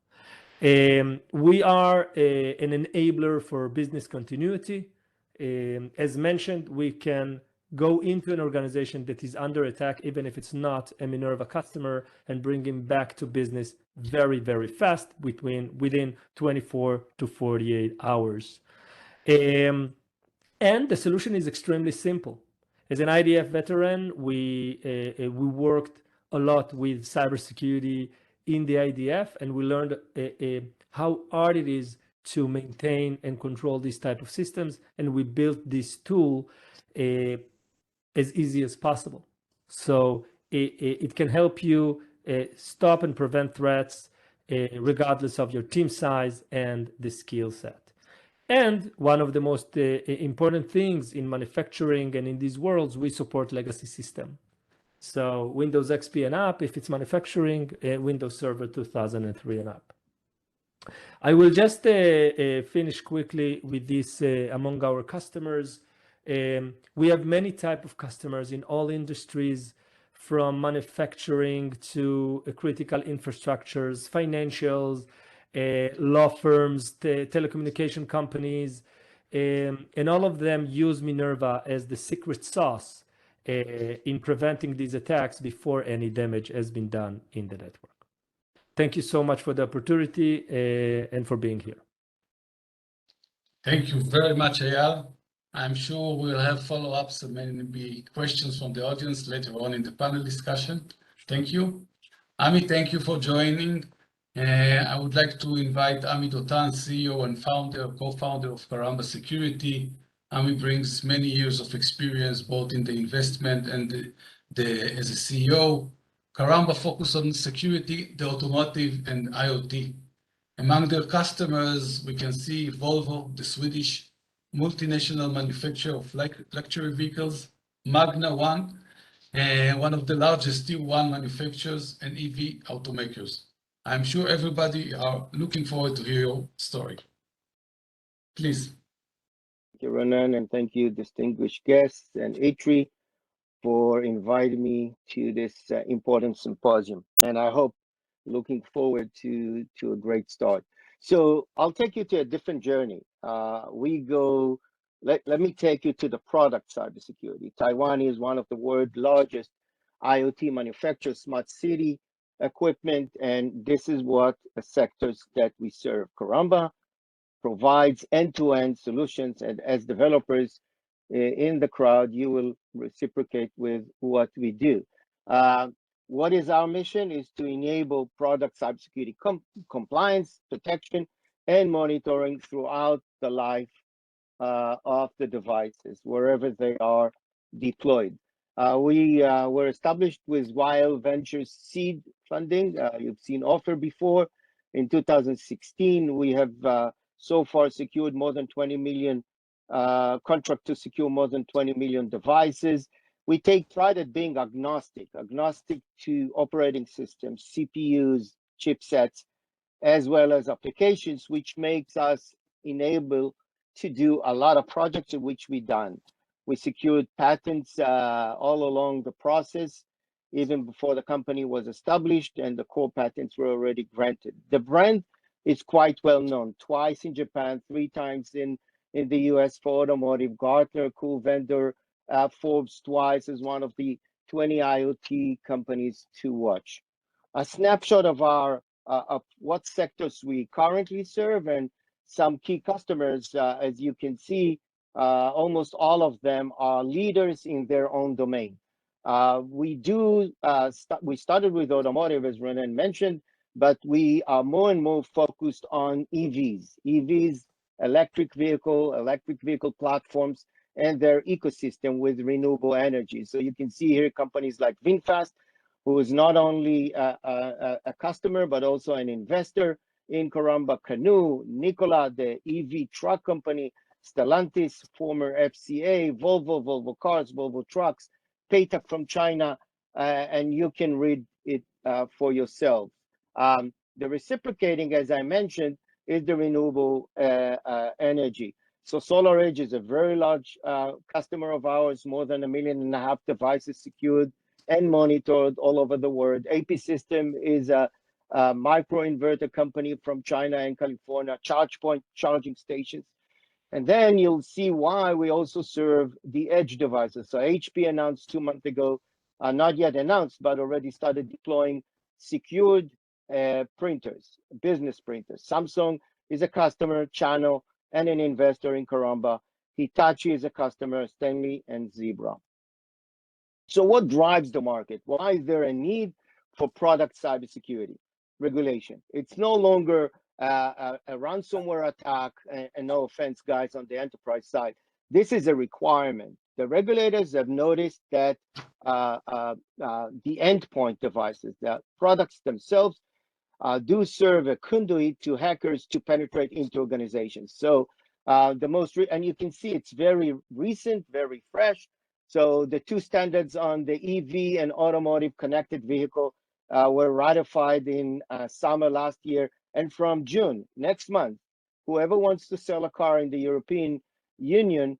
We are an enabler for business continuity. As mentioned, we can go into an organization that is under attack, even if it's not a Minerva customer, and bring him back to business very, very fast, within 24 to 48 hours. And the solution is extremely simple. As an IDF veteran, we worked a lot with cybersecurity in the IDF, and we learned how hard it is to maintain and control these type of systems. And we built this tool as easy as possible. So it can help you stop and prevent threats regardless of your team size and the skill set. And one of the most important things in manufacturing and in these worlds, we support legacy system. So Windows XP and up, if it's manufacturing, Windows Server 2003 and up. I will just finish quickly with this among our customers. We have many types of customers in all industries, from manufacturing to critical infrastructures, financials, law firms, telecommunication companies, and all of them use Minerva as the secret sauce in preventing these attacks before any damage has been done in the network. Thank you so much for the opportunity and for being here. Thank you very much, Eyal. I'm sure we'll have follow-ups and maybe questions from the audience later on in the panel discussion. Thank you. Ami, thank you for joining. I would like to invite Ami Dotan, CEO and co-founder of Karamba Security. Ami brings many years of experience both in the investment and as a CEO. Karamba focuses on security, the automotive, and IoT. Among their customers, we can see Volvo, the Swedish multinational manufacturer of luxury vehicles, Magna One, one of the largest Tier 1 manufacturers and EV automakers. I'm sure everybody are looking forward to hear your story. Please. Thank you, Ronen, and thank you, distinguished guests and Atri, for inviting me to this important symposium. And I hope, looking forward to a great start. So I'll take you to a different journey. Let me take you to the product cybersecurity. Taiwan is one of the world's largest IoT manufacturers, smart city equipment, and this is what the sectors that we serve. Karamba provides end-to-end solutions. And as developers in the crowd, you will reciprocate with what we do. What is our mission? Is to enable product cybersecurity compliance, protection, and monitoring throughout the life of the devices, wherever they are deployed. We were established with YL Ventures seed funding. You've seen Offer before. In 2016, we have so far secured more than 20 million contract to secure more than 20 million devices. We take pride at being agnostic to operating systems, CPUs, chipsets, as well as applications, which makes us enable to do a lot of projects in which we done. We secured patents all along the process, even before the company was established, and the core patents were already granted. The brand is quite well known, twice in Japan, 3 times in the US for automotive. Gartner, cool vendor, Forbes twice as one of the 20 IoT companies to watch. A snapshot of our of what sectors we currently serve and some key customers. As you can see, almost all of them are leaders in their own domain. We started with automotive, as Ronen mentioned, but we are more and more focused on EVs, electric vehicle platforms, and their ecosystem with renewable energy. So you can see here companies like VinFast, who is not only a customer, but also an investor in Karamba, Canoe, Nikola, the EV truck company, Stellantis, former FCA, Volvo Cars, Volvo Trucks, Paytech from China, and you can read it for yourself. The reciprocating, as I mentioned, is the renewable energy. So SolarEdge is a very large customer of ours, more than 1.5 million devices secured and monitored all over the world. AP System is a microinverter company from China and California, ChargePoint charging stations. And then you'll see why we also serve the edge devices. So HP announced 2 months ago, not yet announced, but already started deploying secured printers, business printers. Samsung is a customer, channel, and an investor in Karamba. Hitachi is a customer, Stanley and Zebra. So what drives the market? Why is there a need for product cybersecurity regulation? It's no longer a ransomware attack, and no offense, guys, on the enterprise side. This is a requirement. The regulators have noticed that the endpoint devices, the products themselves, do serve a conduit to hackers to penetrate into organizations. So and you can see it's very recent, very fresh. So the 2 standards on the EV and automotive connected vehicle were ratified in summer last year. And from June, next month, whoever wants to sell a car in the European Union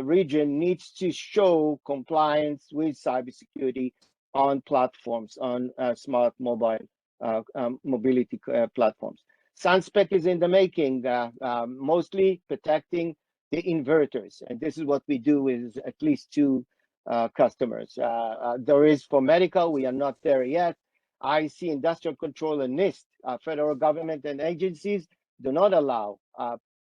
region needs to show compliance with cybersecurity on platforms, on smart mobile mobility platforms. Sunspec is in the making, mostly protecting the inverters. And this is what we do with at least 2 customers. There is for medical, we are not there yet. IC, industrial control, and NIST, federal government and agencies do not allow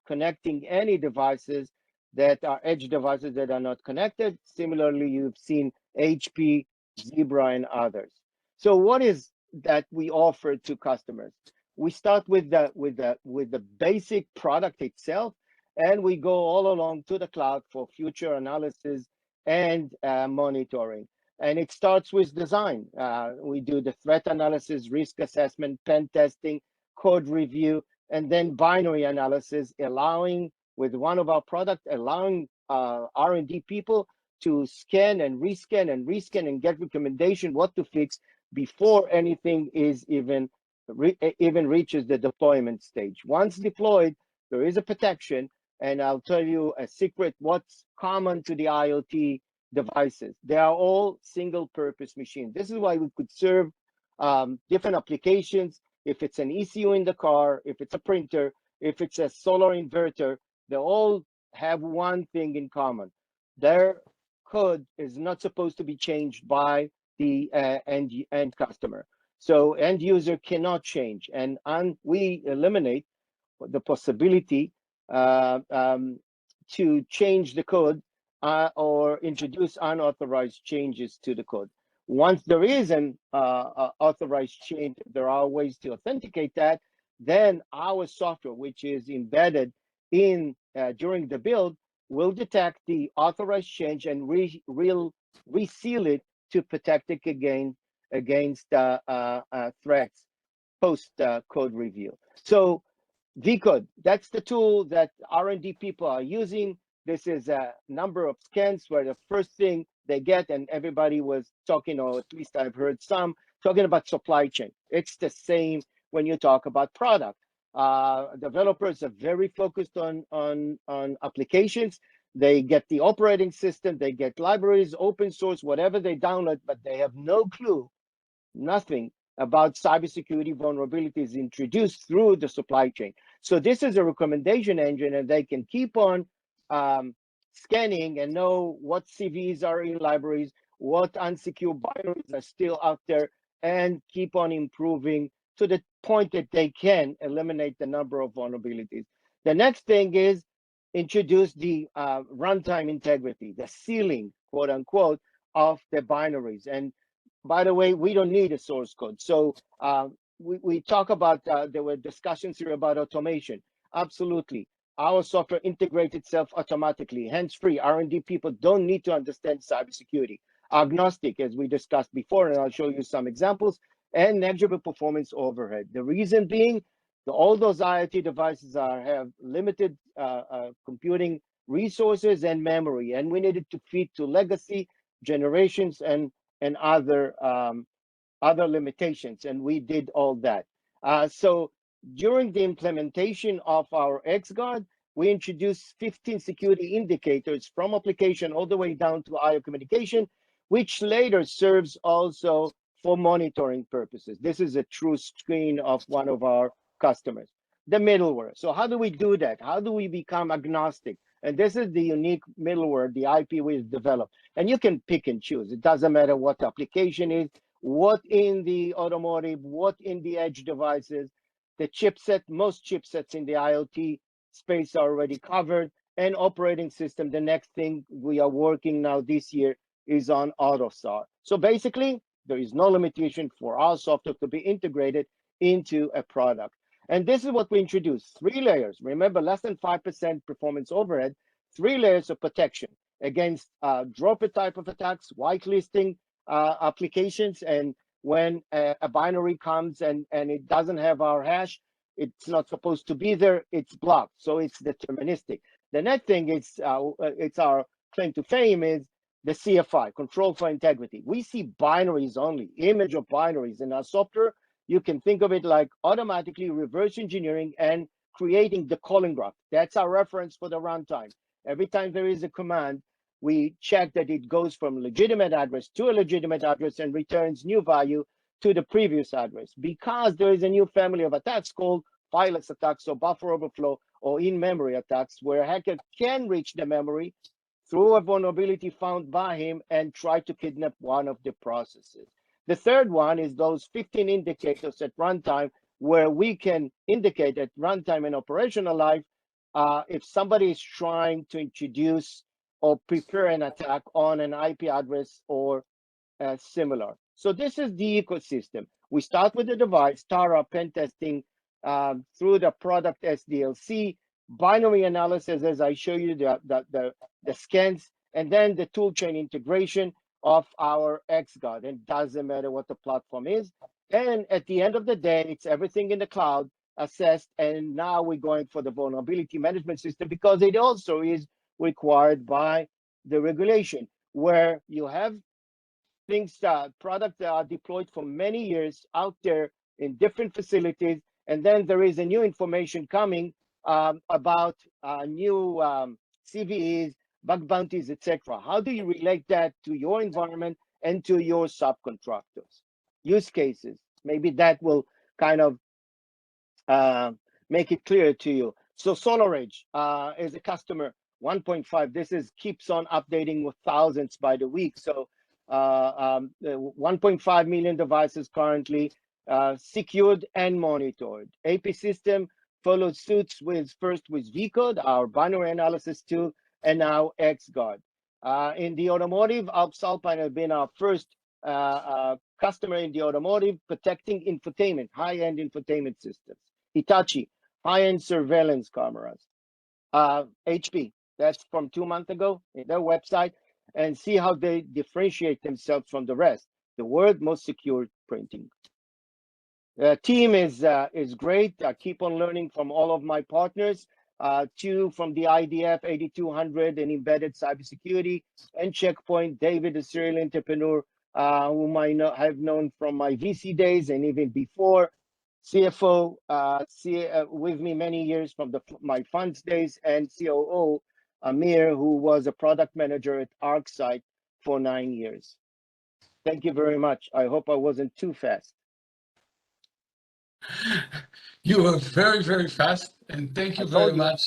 connecting any devices that are edge devices that are not connected. Similarly, you've seen HP, Zebra, and others. So what is that we offer to customers? We start with the basic product itself, and we go all along to the cloud for future analysis and monitoring. And it starts with design. We do the threat analysis, risk assessment, pen testing, code review, and then binary analysis, allowing with one of our products, allowing R&D people to scan and rescan and get recommendation what to fix before anything is even reaches the deployment stage. Once deployed, there is a protection, and I'll tell you a secret, what's common to the IoT devices. They are all single-purpose machines. This is why we could serve different applications. If it's an ECU in the car, if it's a printer, if it's a solar inverter, they all have one thing in common. Their code is not supposed to be changed by the end customer. So end user cannot change, and we eliminate the possibility to change the code or introduce unauthorized changes to the code. Once there is an authorized change, there are ways to authenticate that, then our software, which is embedded in during the build, will detect the authorized change and reseal it to protect it against threats post code review. So vCode, that's the tool that R&D people are using. This is a number of scans where the first thing they get, and everybody was talking, or at least I've heard some, talking about supply chain. It's the same when you talk about product. Developers are very focused on applications. They get the operating system, they get libraries, open source, whatever they download, but they have no clue, nothing about cybersecurity vulnerabilities introduced through the supply chain. So this is a recommendation engine, and they can keep on scanning and know what CVEs are in libraries, what unsecured binaries are still out there, and keep on improving to the point that they can eliminate the number of vulnerabilities. The next thing is introduce the runtime integrity, the sealing, quote unquote, of the binaries. And by the way, we don't need a source code. So we talk about, there were discussions here about automation. Absolutely. Our software integrates itself automatically, hands-free. R&D people don't need to understand cybersecurity. Agnostic, as we discussed before, and I'll show you some examples, and negligible performance overhead. The reason being, all those IoT devices have limited computing resources and memory, and we needed to feed to legacy generations and other limitations, and we did all that. So during the implementation of our XGuard, we introduced 15 security indicators from application all the way down to IO communication, which later serves also for monitoring purposes. This is a true screen of one of our customers. The middleware. So how do we do that? How do we become agnostic? And this is the unique middleware, the IP we've developed. And you can pick and choose. It doesn't matter what the application is, what in the automotive, what in the edge devices, the chipset, most chipsets in the IoT space are already covered, and operating system. The next thing we are working now this year is on AutoSAR. So basically, there is no limitation for our software to be integrated into a product. And this is what we introduced, 3 layers. Remember, less than 5% performance overhead, 3 layers of protection against droplet type of attacks, whitelisting applications, and when a binary comes and it doesn't have our hash, it's not supposed to be there, it's blocked. So it's deterministic. The next thing is, it's our claim to fame, is the CFI, control for integrity. We see binaries only, image of binaries in our software. You can think of it like automatically reverse engineering and creating the calling graph. That's our reference for the runtime. Every time there is a command, we check that it goes from legitimate address to a legitimate address and returns new value to the previous address, because there is a new family of attacks called fileless attacks, or buffer overflow, or in-memory attacks, where a hacker can reach the memory through a vulnerability found by him and try to kidnap one of the processes. The third one is those 15 indicators at runtime, where we can indicate at runtime and operational life if somebody is trying to introduce or prepare an attack on an IP address or similar. So this is the ecosystem. We start with the device, start our pen testing through the product SDLC, binary analysis, as I show you, the scans, and then the toolchain integration of our XGuard. And it doesn't matter what the platform is. And at the end of the day, it's everything in the cloud assessed. And now we're going for the vulnerability management system, because it also is required by the regulation, where you have things, products that are deployed for many years out there in different facilities, and then there is a new information coming about new CVEs, bug bounties, etc. How do you relate that to your environment and to your subcontractors? Use cases, maybe that will kind of make it clear to you. So SolarEdge is a customer, 1.5. This is keeps on updating with thousands by the week. So 1.5 million devices currently secured and monitored. AP system followed suit with first with vCode, our binary analysis tool, and now XGuard. In the automotive, Alps Alpine have been our first customer in the automotive, protecting infotainment, high-end infotainment systems. Hitachi, high-end surveillance cameras. HP, that's from 2 months ago, in their website, and see how they differentiate themselves from the rest. The world's most secure printing. The team is great. I keep on learning from all of my partners. Two from the IDF 8200 and embedded cybersecurity, and Checkpoint. David, a serial entrepreneur, whom I have known from my VC days and even before. CFO, with me many years from my funds days, and COO, Amir, who was a product manager at ArcSight for 9 years. Thank you very much. I hope I wasn't too fast. You were very, very fast, and thank you very much.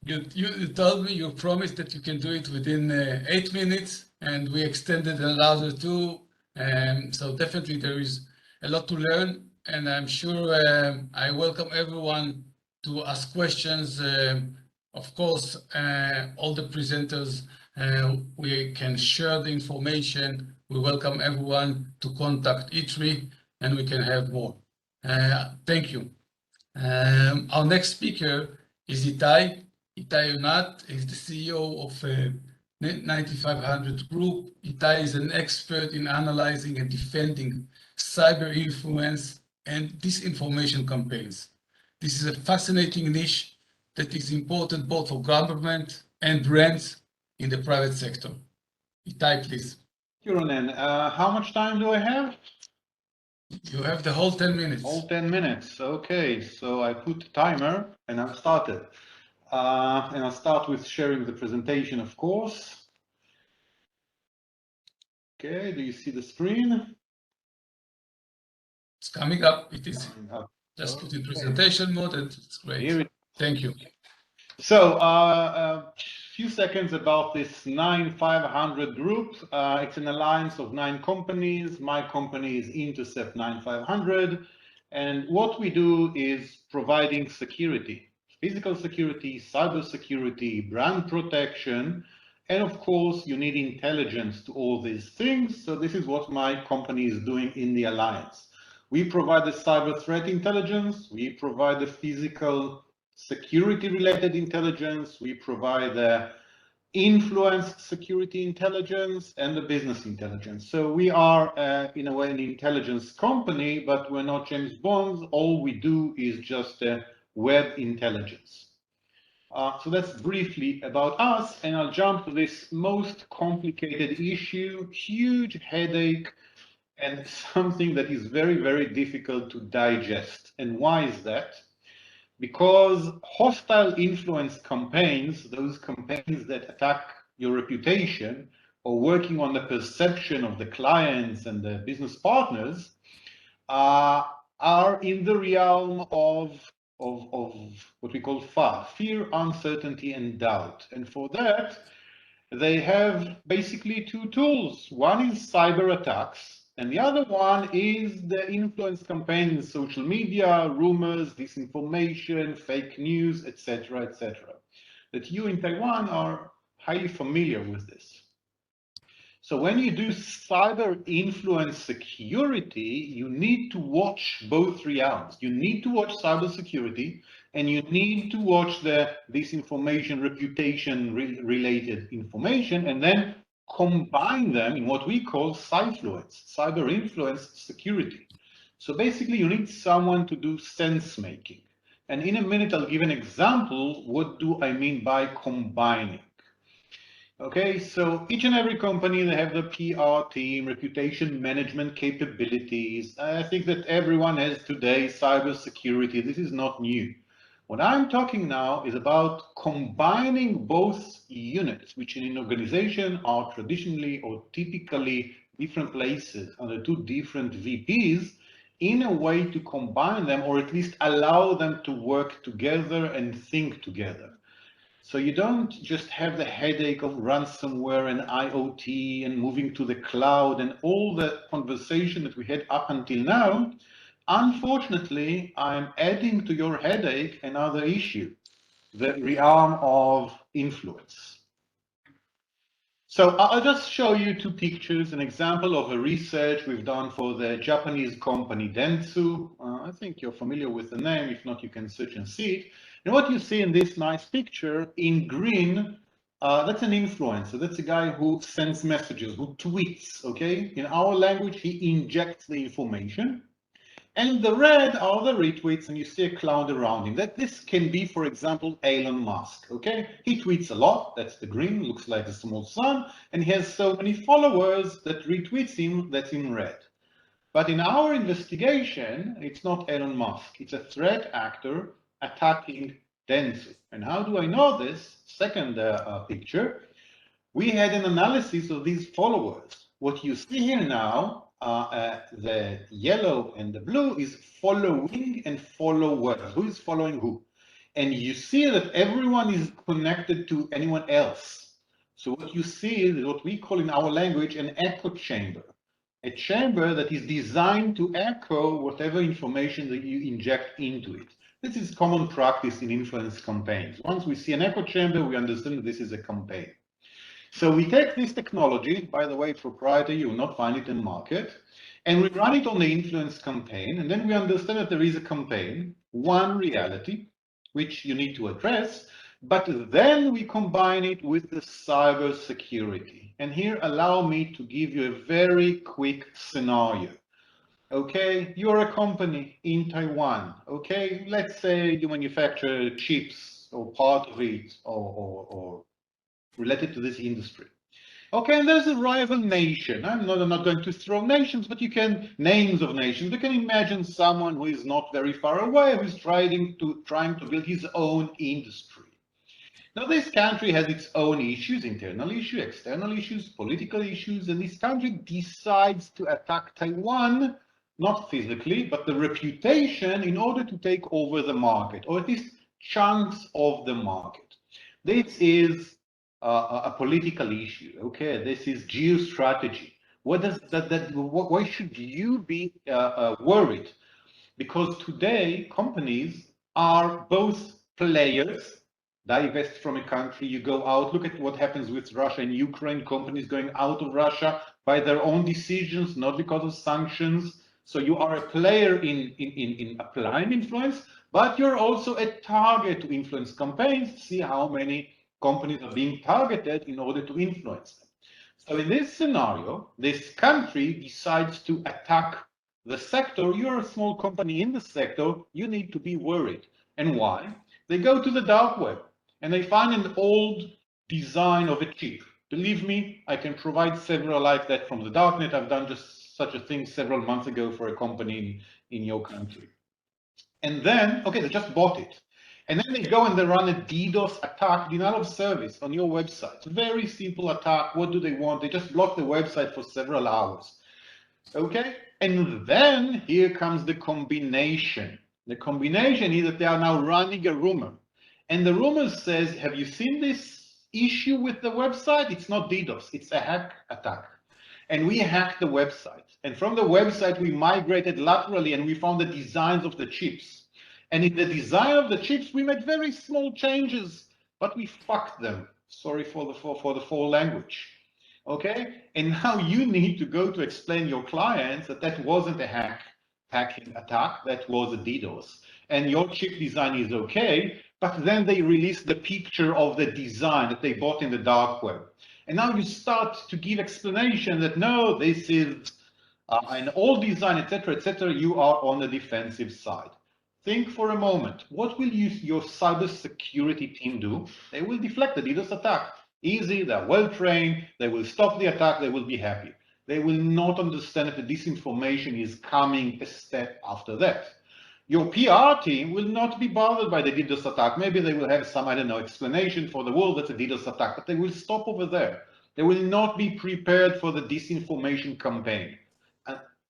You told me, you promised that you can do it within 8 minutes, and we extended another 2. So definitely there is a lot to learn, and I'm sure I welcome everyone to ask questions. Of course, all the presenters, we can share the information. We welcome everyone to contact ITRI, and we can have more. Thank you. Our next speaker is Itai Yonat. Is the CEO of 9500 Group. Itai is an expert in analyzing and defending cyber influence and disinformation campaigns. This is a fascinating niche that is important both for government and brands in the private sector. Itai, please. Thank you, Ronen. How much time do I have? You have the whole 10 minutes. Whole 10 minutes. Okay, so I put the timer and I've started. And I'll start with sharing the presentation, of course. Okay, do you see the screen? It's coming up. It is. Just put in presentation mode and it's great. Thank you. So a few seconds about this 9500 group. It's an alliance of 9 companies. My company is Intercept 9500. And what we do is providing security, physical security, cyber security, brand protection, and of course you need intelligence to all these things. So this is what my company is doing in the alliance. We provide the cyber threat intelligence, we provide the physical security related intelligence, we provide the influence security intelligence, and the business intelligence. So we are in a way an intelligence company, but we're not James Bond. All we do is just web intelligence. So that's briefly about us, and I'll jump to this most complicated issue, huge headache, and something that is very, very difficult to digest. And why is that? Because hostile influence campaigns, those campaigns that attack your reputation or working on the perception of the clients and the business partners, are in the realm of what we call FA, fear, uncertainty, and doubt. And for that, they have basically 2 tools. One is cyber attacks, and the other one is the influence campaign in social media, rumors, disinformation, fake news, etc., etc. That you in Taiwan are highly familiar with this. So when you do cyber influence security, you need to watch both realms. You need to watch cyber security, and you need to watch the disinformation, reputation related information, and then combine them in what we call cyfluence, cyber influence security. So basically you need someone to do sense making. And in a minute, I'll give an example. What do I mean by combining? Okay, so each and every company, they have the PR team, reputation management capabilities. I think that everyone has today cybersecurity. This is not new. What I'm talking now is about combining both units, which in an organization are traditionally or typically different places under 2 different VPs, in a way to combine them, or at least allow them to work together and think together. So you don't just have the headache of ransomware and IoT and moving to the cloud and all the conversation that we had up until now. Unfortunately, I'm adding to your headache another issue, the realm of influence. So I'll just show you two pictures, an example of a research we've done for the Japanese company Dentsu. I think you're familiar with the name. If not, you can search and see it. And what you see in this nice picture in green, that's an influencer. That's a guy who sends messages, who tweets, okay? In our language, he injects the information. And the red are the retweets, and you see a cloud around him. This can be, for example, Elon Musk, okay? He tweets a lot, that's the green, looks like a small sun, and he has so many followers that retweets him, that's in red. But in our investigation, it's not Elon Musk, it's a threat actor attacking Dentsu. And how do I know this? Second picture, we had an analysis of these followers. What you see here now, the yellow and the blue is following and followers. Who is following who? And you see that everyone is connected to anyone else. So what you see is what we call in our language an echo chamber. A chamber that is designed to echo whatever information that you inject into it. This is common practice in influence campaigns. Once we see an echo chamber, we understand that this is a campaign. So we take this technology, by the way, proprietary, you will not find it in market, and we run it on the influence campaign, and then we understand that there is a campaign, one reality, which you need to address, but then we combine it with the cyber security. And here, allow me to give you a very quick scenario. Okay, you're a company in Taiwan, okay? Let's say you manufacture chips or part of it or related to this industry. Okay, and there's a rival nation. I'm not going to throw nations, but you can, names of nations. You can imagine someone who is not very far away, who's trying to build his own industry. Now, this country has its own issues, internal issues, external issues, political issues, and this country decides to attack Taiwan, not physically, but the reputation in order to take over the market, or at least chunks of the market. This is a political issue, okay? This is geostrategy. Why should you be worried? Because today companies are both players, divest from a country, you go out, look at what happens with Russia and Ukraine, companies going out of Russia by their own decisions, not because of sanctions. So you are a player in applying influence, but you're also a target to influence campaigns. See how many companies are being targeted in order to influence them. So in this scenario, this country decides to attack the sector. You're a small company in the sector, you need to be worried. And why? They go to the dark web and they find an old design of a chip. Believe me, I can provide several like that from the darknet. I've done just such a thing several months ago for a company in your country. And then, okay, they just bought it. And then they go and they run a DDoS attack, denial of service, on your website. Very simple attack. What do they want? They just block the website for several hours. Okay? And then here comes the combination. The combination is that they are now running a rumor. And the rumor says, have you seen this issue with the website? It's not DDoS, it's a hack attack. And we hacked the website. And from the website, we migrated laterally and we found the designs of the chips. And in the design of the chips, we made very small changes, but we fucked them. Sorry for the full language. Okay? And now you need to go to explain your clients that that wasn't a hacking attack, that was a DDoS. And your chip design is okay, but then they release the picture of the design that they bought in the dark web. And now you start to give explanation that no, this is an old design, etc., etc. You are on the defensive side. Think for a moment, what will your cybersecurity team do? They will deflect the DDoS attack. Easy, they're well trained, they will stop the attack, they will be happy. They will not understand that the disinformation is coming a step after that. Your PR team will not be bothered by the DDoS attack. Maybe they will have some, I don't know, explanation for the world that's a DDoS attack, but they will stop over there. They will not be prepared for the disinformation campaign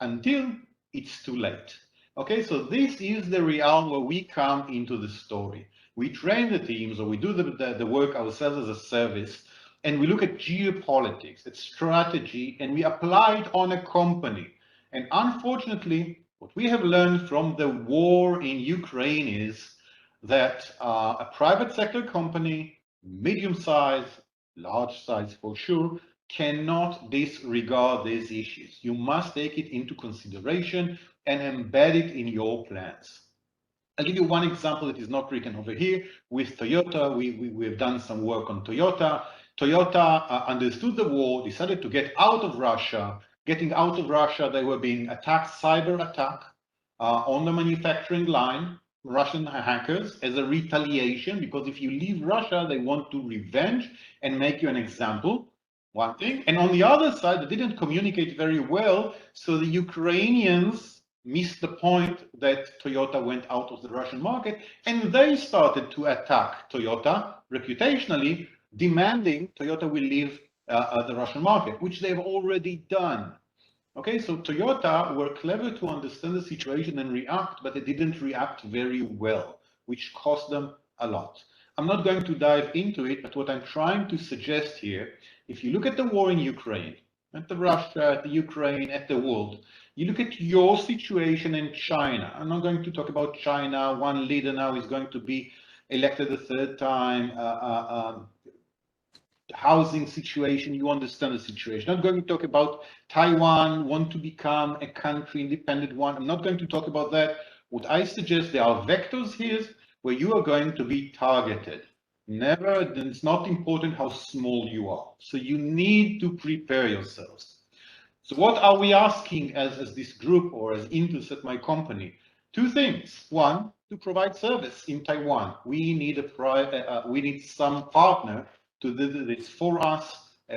until it's too late. Okay, so this is the realm where we come into the story. We train the teams, or we do the work ourselves as a service, and we look at geopolitics, at strategy, and we apply it on a company. And unfortunately, What we have learned from the war in Ukraine is that a private sector company, medium size, large size for sure, cannot disregard these issues. You must take it into consideration and embed it in your plans. I'll give you one example that is not written over here. With Toyota, we've done some work on Toyota. Toyota understood the war, decided to get out of Russia. Getting out of Russia, they were being attacked, cyber attack on the manufacturing line, Russian hackers, as a retaliation, because if you leave Russia, they want to revenge and make you an example. One thing. And on the other side, they didn't communicate very well, so the Ukrainians missed the point that Toyota went out of the Russian market, and they started to attack Toyota reputationally, demanding Toyota will leave the Russian market, which they've already done. Okay, so Toyota were clever to understand the situation and react, but they didn't react very well, which cost them a lot. I'm not going to dive into it, but what I'm trying to suggest here, if you look at the war in Ukraine, at the Russia, at the Ukraine, at the world, you look at your situation in China. I'm not going to talk about China. One leader now is going to be elected a third time. Housing situation, you understand the situation. I'm not going to talk about Taiwan, want to become a country, independent one. I'm not going to talk about that. What I suggest, there are vectors here where you are going to be targeted. Never, it's not important how small you are. So you need to prepare yourselves. So what are we asking as this group or as Intelsat, my company? Two things. One, to provide service in Taiwan. We need we need some partner to do this for us,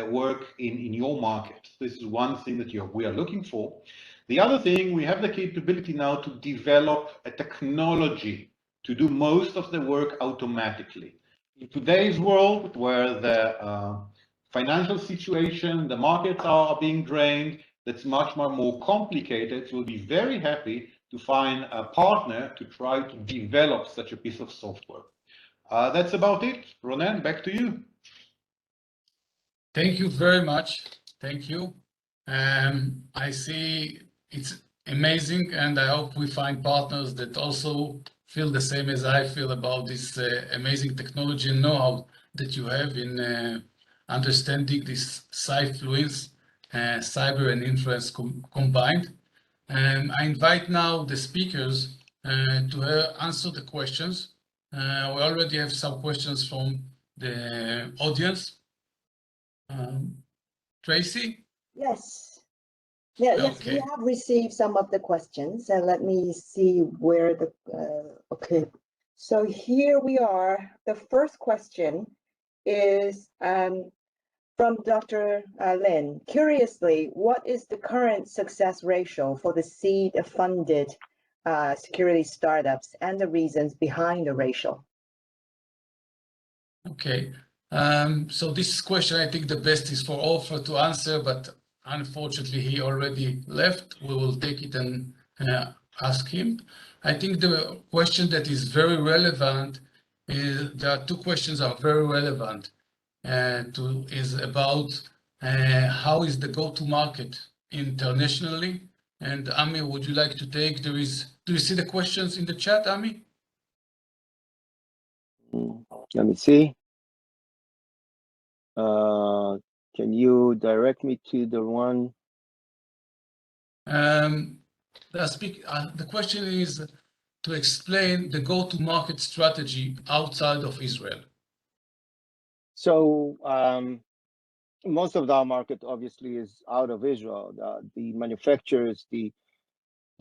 work in your market. This is one thing that we are looking for. The other thing, we have the capability now to develop a technology to do most of the work automatically. In today's world, where the financial situation, the markets are being drained, that's much more complicated. So we'll be very happy to find a partner to try to develop such a piece of software. That's about it. Ronen, back to you. Thank you very much. Thank you. I see it's amazing, and I hope we find partners that also feel the same as I feel about this amazing technology and know-how that you have in understanding this sci-fluence, cyber and influence combined. I invite now the speakers to answer the questions. We already have some questions from the audience. Tracy? Yes. Yeah, yes, Okay. we have received some of the questions, and let me see where the, okay. So here we are. The first question is from Dr. Lin. Curiously, what is the current success ratio for the seed-funded security startups and the reasons behind the ratio? Okay. So this question, I think the best is for Ofer to answer, but unfortunately he already left. We will take it and ask him. I think the question that is very relevant is, there are two questions that are very relevant is about how is the go-to-market internationally. And Ami, would you like to take, do you see the questions in the chat, Ami? Let me see. Can you direct me to the one? The question is to explain the go-to-market strategy outside of Israel. So most of our market obviously is out of Israel. The manufacturers, the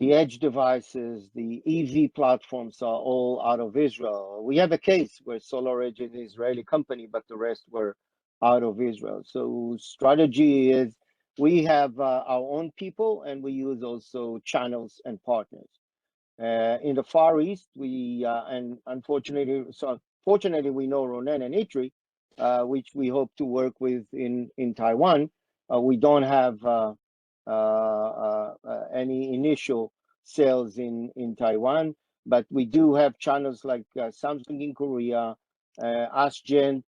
edge devices, the EV platforms are all out of Israel. We have a case where SolarEdge is an Israeli company, but the rest were out of Israel. So strategy is we have our own people, and we use also channels and partners. In the Far East, we and fortunately we know Ronen and Itri, which we hope to work with in Taiwan. We don't have any initial sales in Taiwan, but we do have channels like Samsung in Korea, Asgent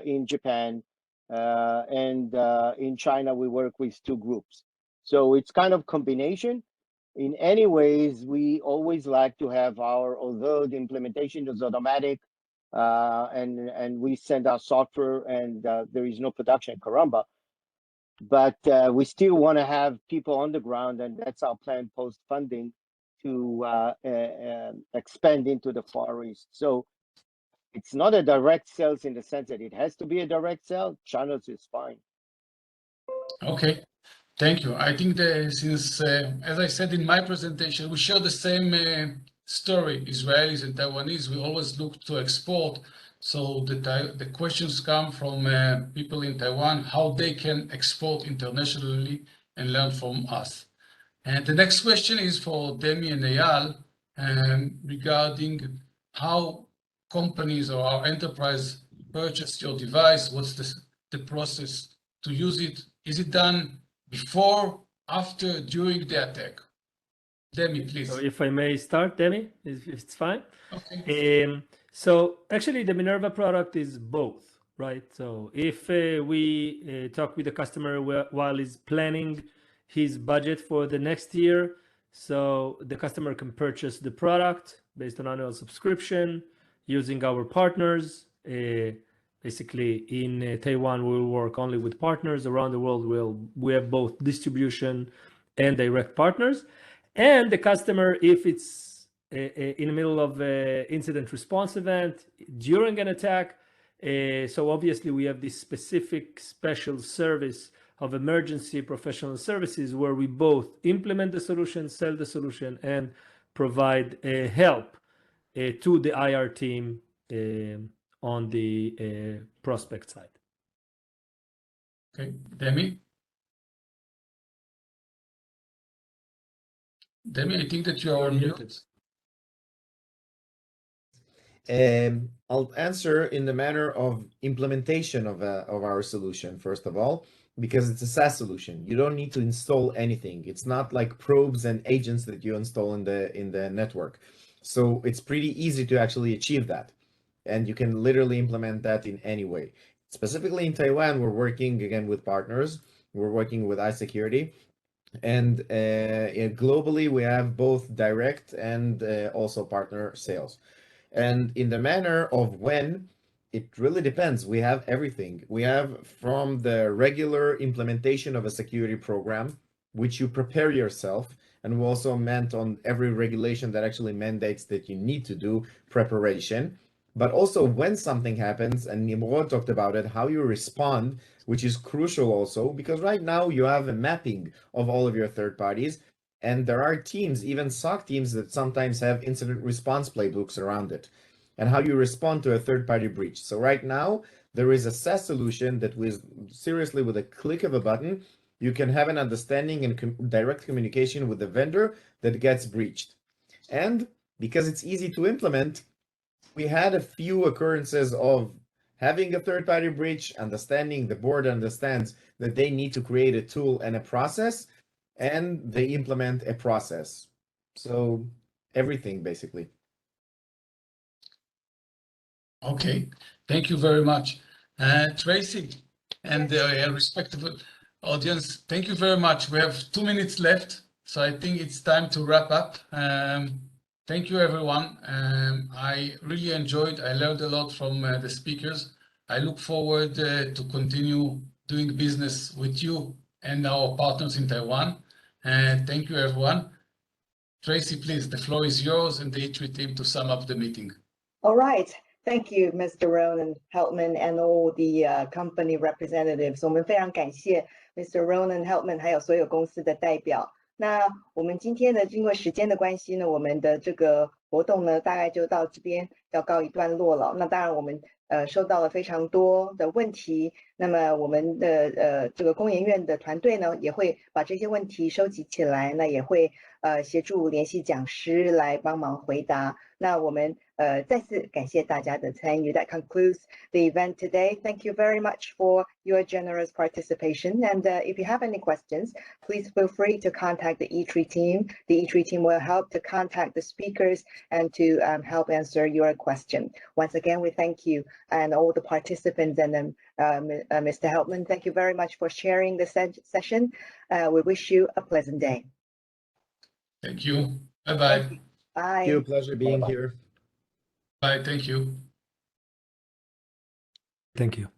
in Japan, and in China we work with two groups. So it's kind of combination. in any ways, we always like to have although the implementation is automatic, and we send our software and there is no production at Karamba, but we still want to have people on the ground, and that's our plan post-funding to expand into the Far East. So it's not a direct sales in the sense that it has to be a direct sale. Channels is fine. Okay, thank you. I think that since, as I said in my presentation, we share the same story, Israelis and Taiwanese, we always look to export. So the questions come from people in Taiwan, how they can export internationally and learn from us. And the next question is for Demi and Eyal regarding how companies or our enterprise purchase your device. What's the process to use it? Is it done before, after, during the attack? Demi, please. So if I may start, Demi, if it's fine. Okay. So actually the Minerva product is both, right? So if we talk with the customer while he's planning his budget for the next year, so the customer can purchase the product based on annual subscription using our partners. Basically in Taiwan, we'll work only with partners. Around the world, we have both distribution and direct partners. And the customer, if it's in the middle of an incident response event, during an attack, so obviously we have this specific special service of emergency professional services where we both implement the solution, sell the solution, and provide help to the IR team on the prospect side. Okay, Demi? Demi, I think that you are muted. I'll answer in the manner of implementation of our solution, first of all, because it's a SaaS solution. You don't need to install anything. It's not like probes and agents that you install in the network. So it's pretty easy to actually achieve that. And you can literally implement that in any way. Specifically in Taiwan, we're working again with partners. We're working with iSecurity. And globally, we have both direct and also partner sales. And in the manner of when, it really depends. We have everything. We have from the regular implementation of a security program, which you prepare yourself, and we also meant on every regulation that actually mandates that you need to do preparation. But also when something happens, and Nimrod talked about it, how you respond, which is crucial also, because right now you have a mapping of all of your third parties, and there are teams, even SOC teams, that sometimes have incident response playbooks around it, and how you respond to a third-party breach. So right now, there is a SaaS solution that seriously, with a click of a button, you can have an understanding and direct communication with the vendor that gets breached. And because it's easy to implement, we had a few occurrences of having a third-party breach, understanding the board understands that they need to create a tool and a process, and they implement a process. So everything, basically. Okay, thank you very much. Tracy and the respectable audience, thank you very much. We have 2 minutes left, so I think it's time to wrap up. Thank you, everyone. I really enjoyed, I learned a lot from the speakers. I look forward to continue doing business with you and our partners in Taiwan. Thank you, everyone. Tracy, please, the floor is yours and the E3 team to sum up the meeting. All right. Thank you, Mr. Ronan Heltman and all the company representatives. 我们非常感谢 Mr. Ronan Heltman 还有所有公司的代表。那我们今天呢，经过时间的关系呢，我们的这个活动呢，大概就到这边要告一段落了。那当然，我们收到了非常多的问题，那么我们的这个工研院的团队呢，也会把这些问题收集起来，那也会协助联系讲师来帮忙回答。那我们再次感谢大家的参与。That concludes the event today. Thank you very much for your generous participation. And if you have any questions, please feel free to contact the E3 team. The E3 team will help to contact the speakers and to help answer your question. Once again, we thank you and all the participants and Mr. Heltman. Thank you very much for sharing the session. We wish you a pleasant day. Thank you. Bye-bye. Thank you. Bye. Thank you. Pleasure being here. Bye. Thank you. Thank you.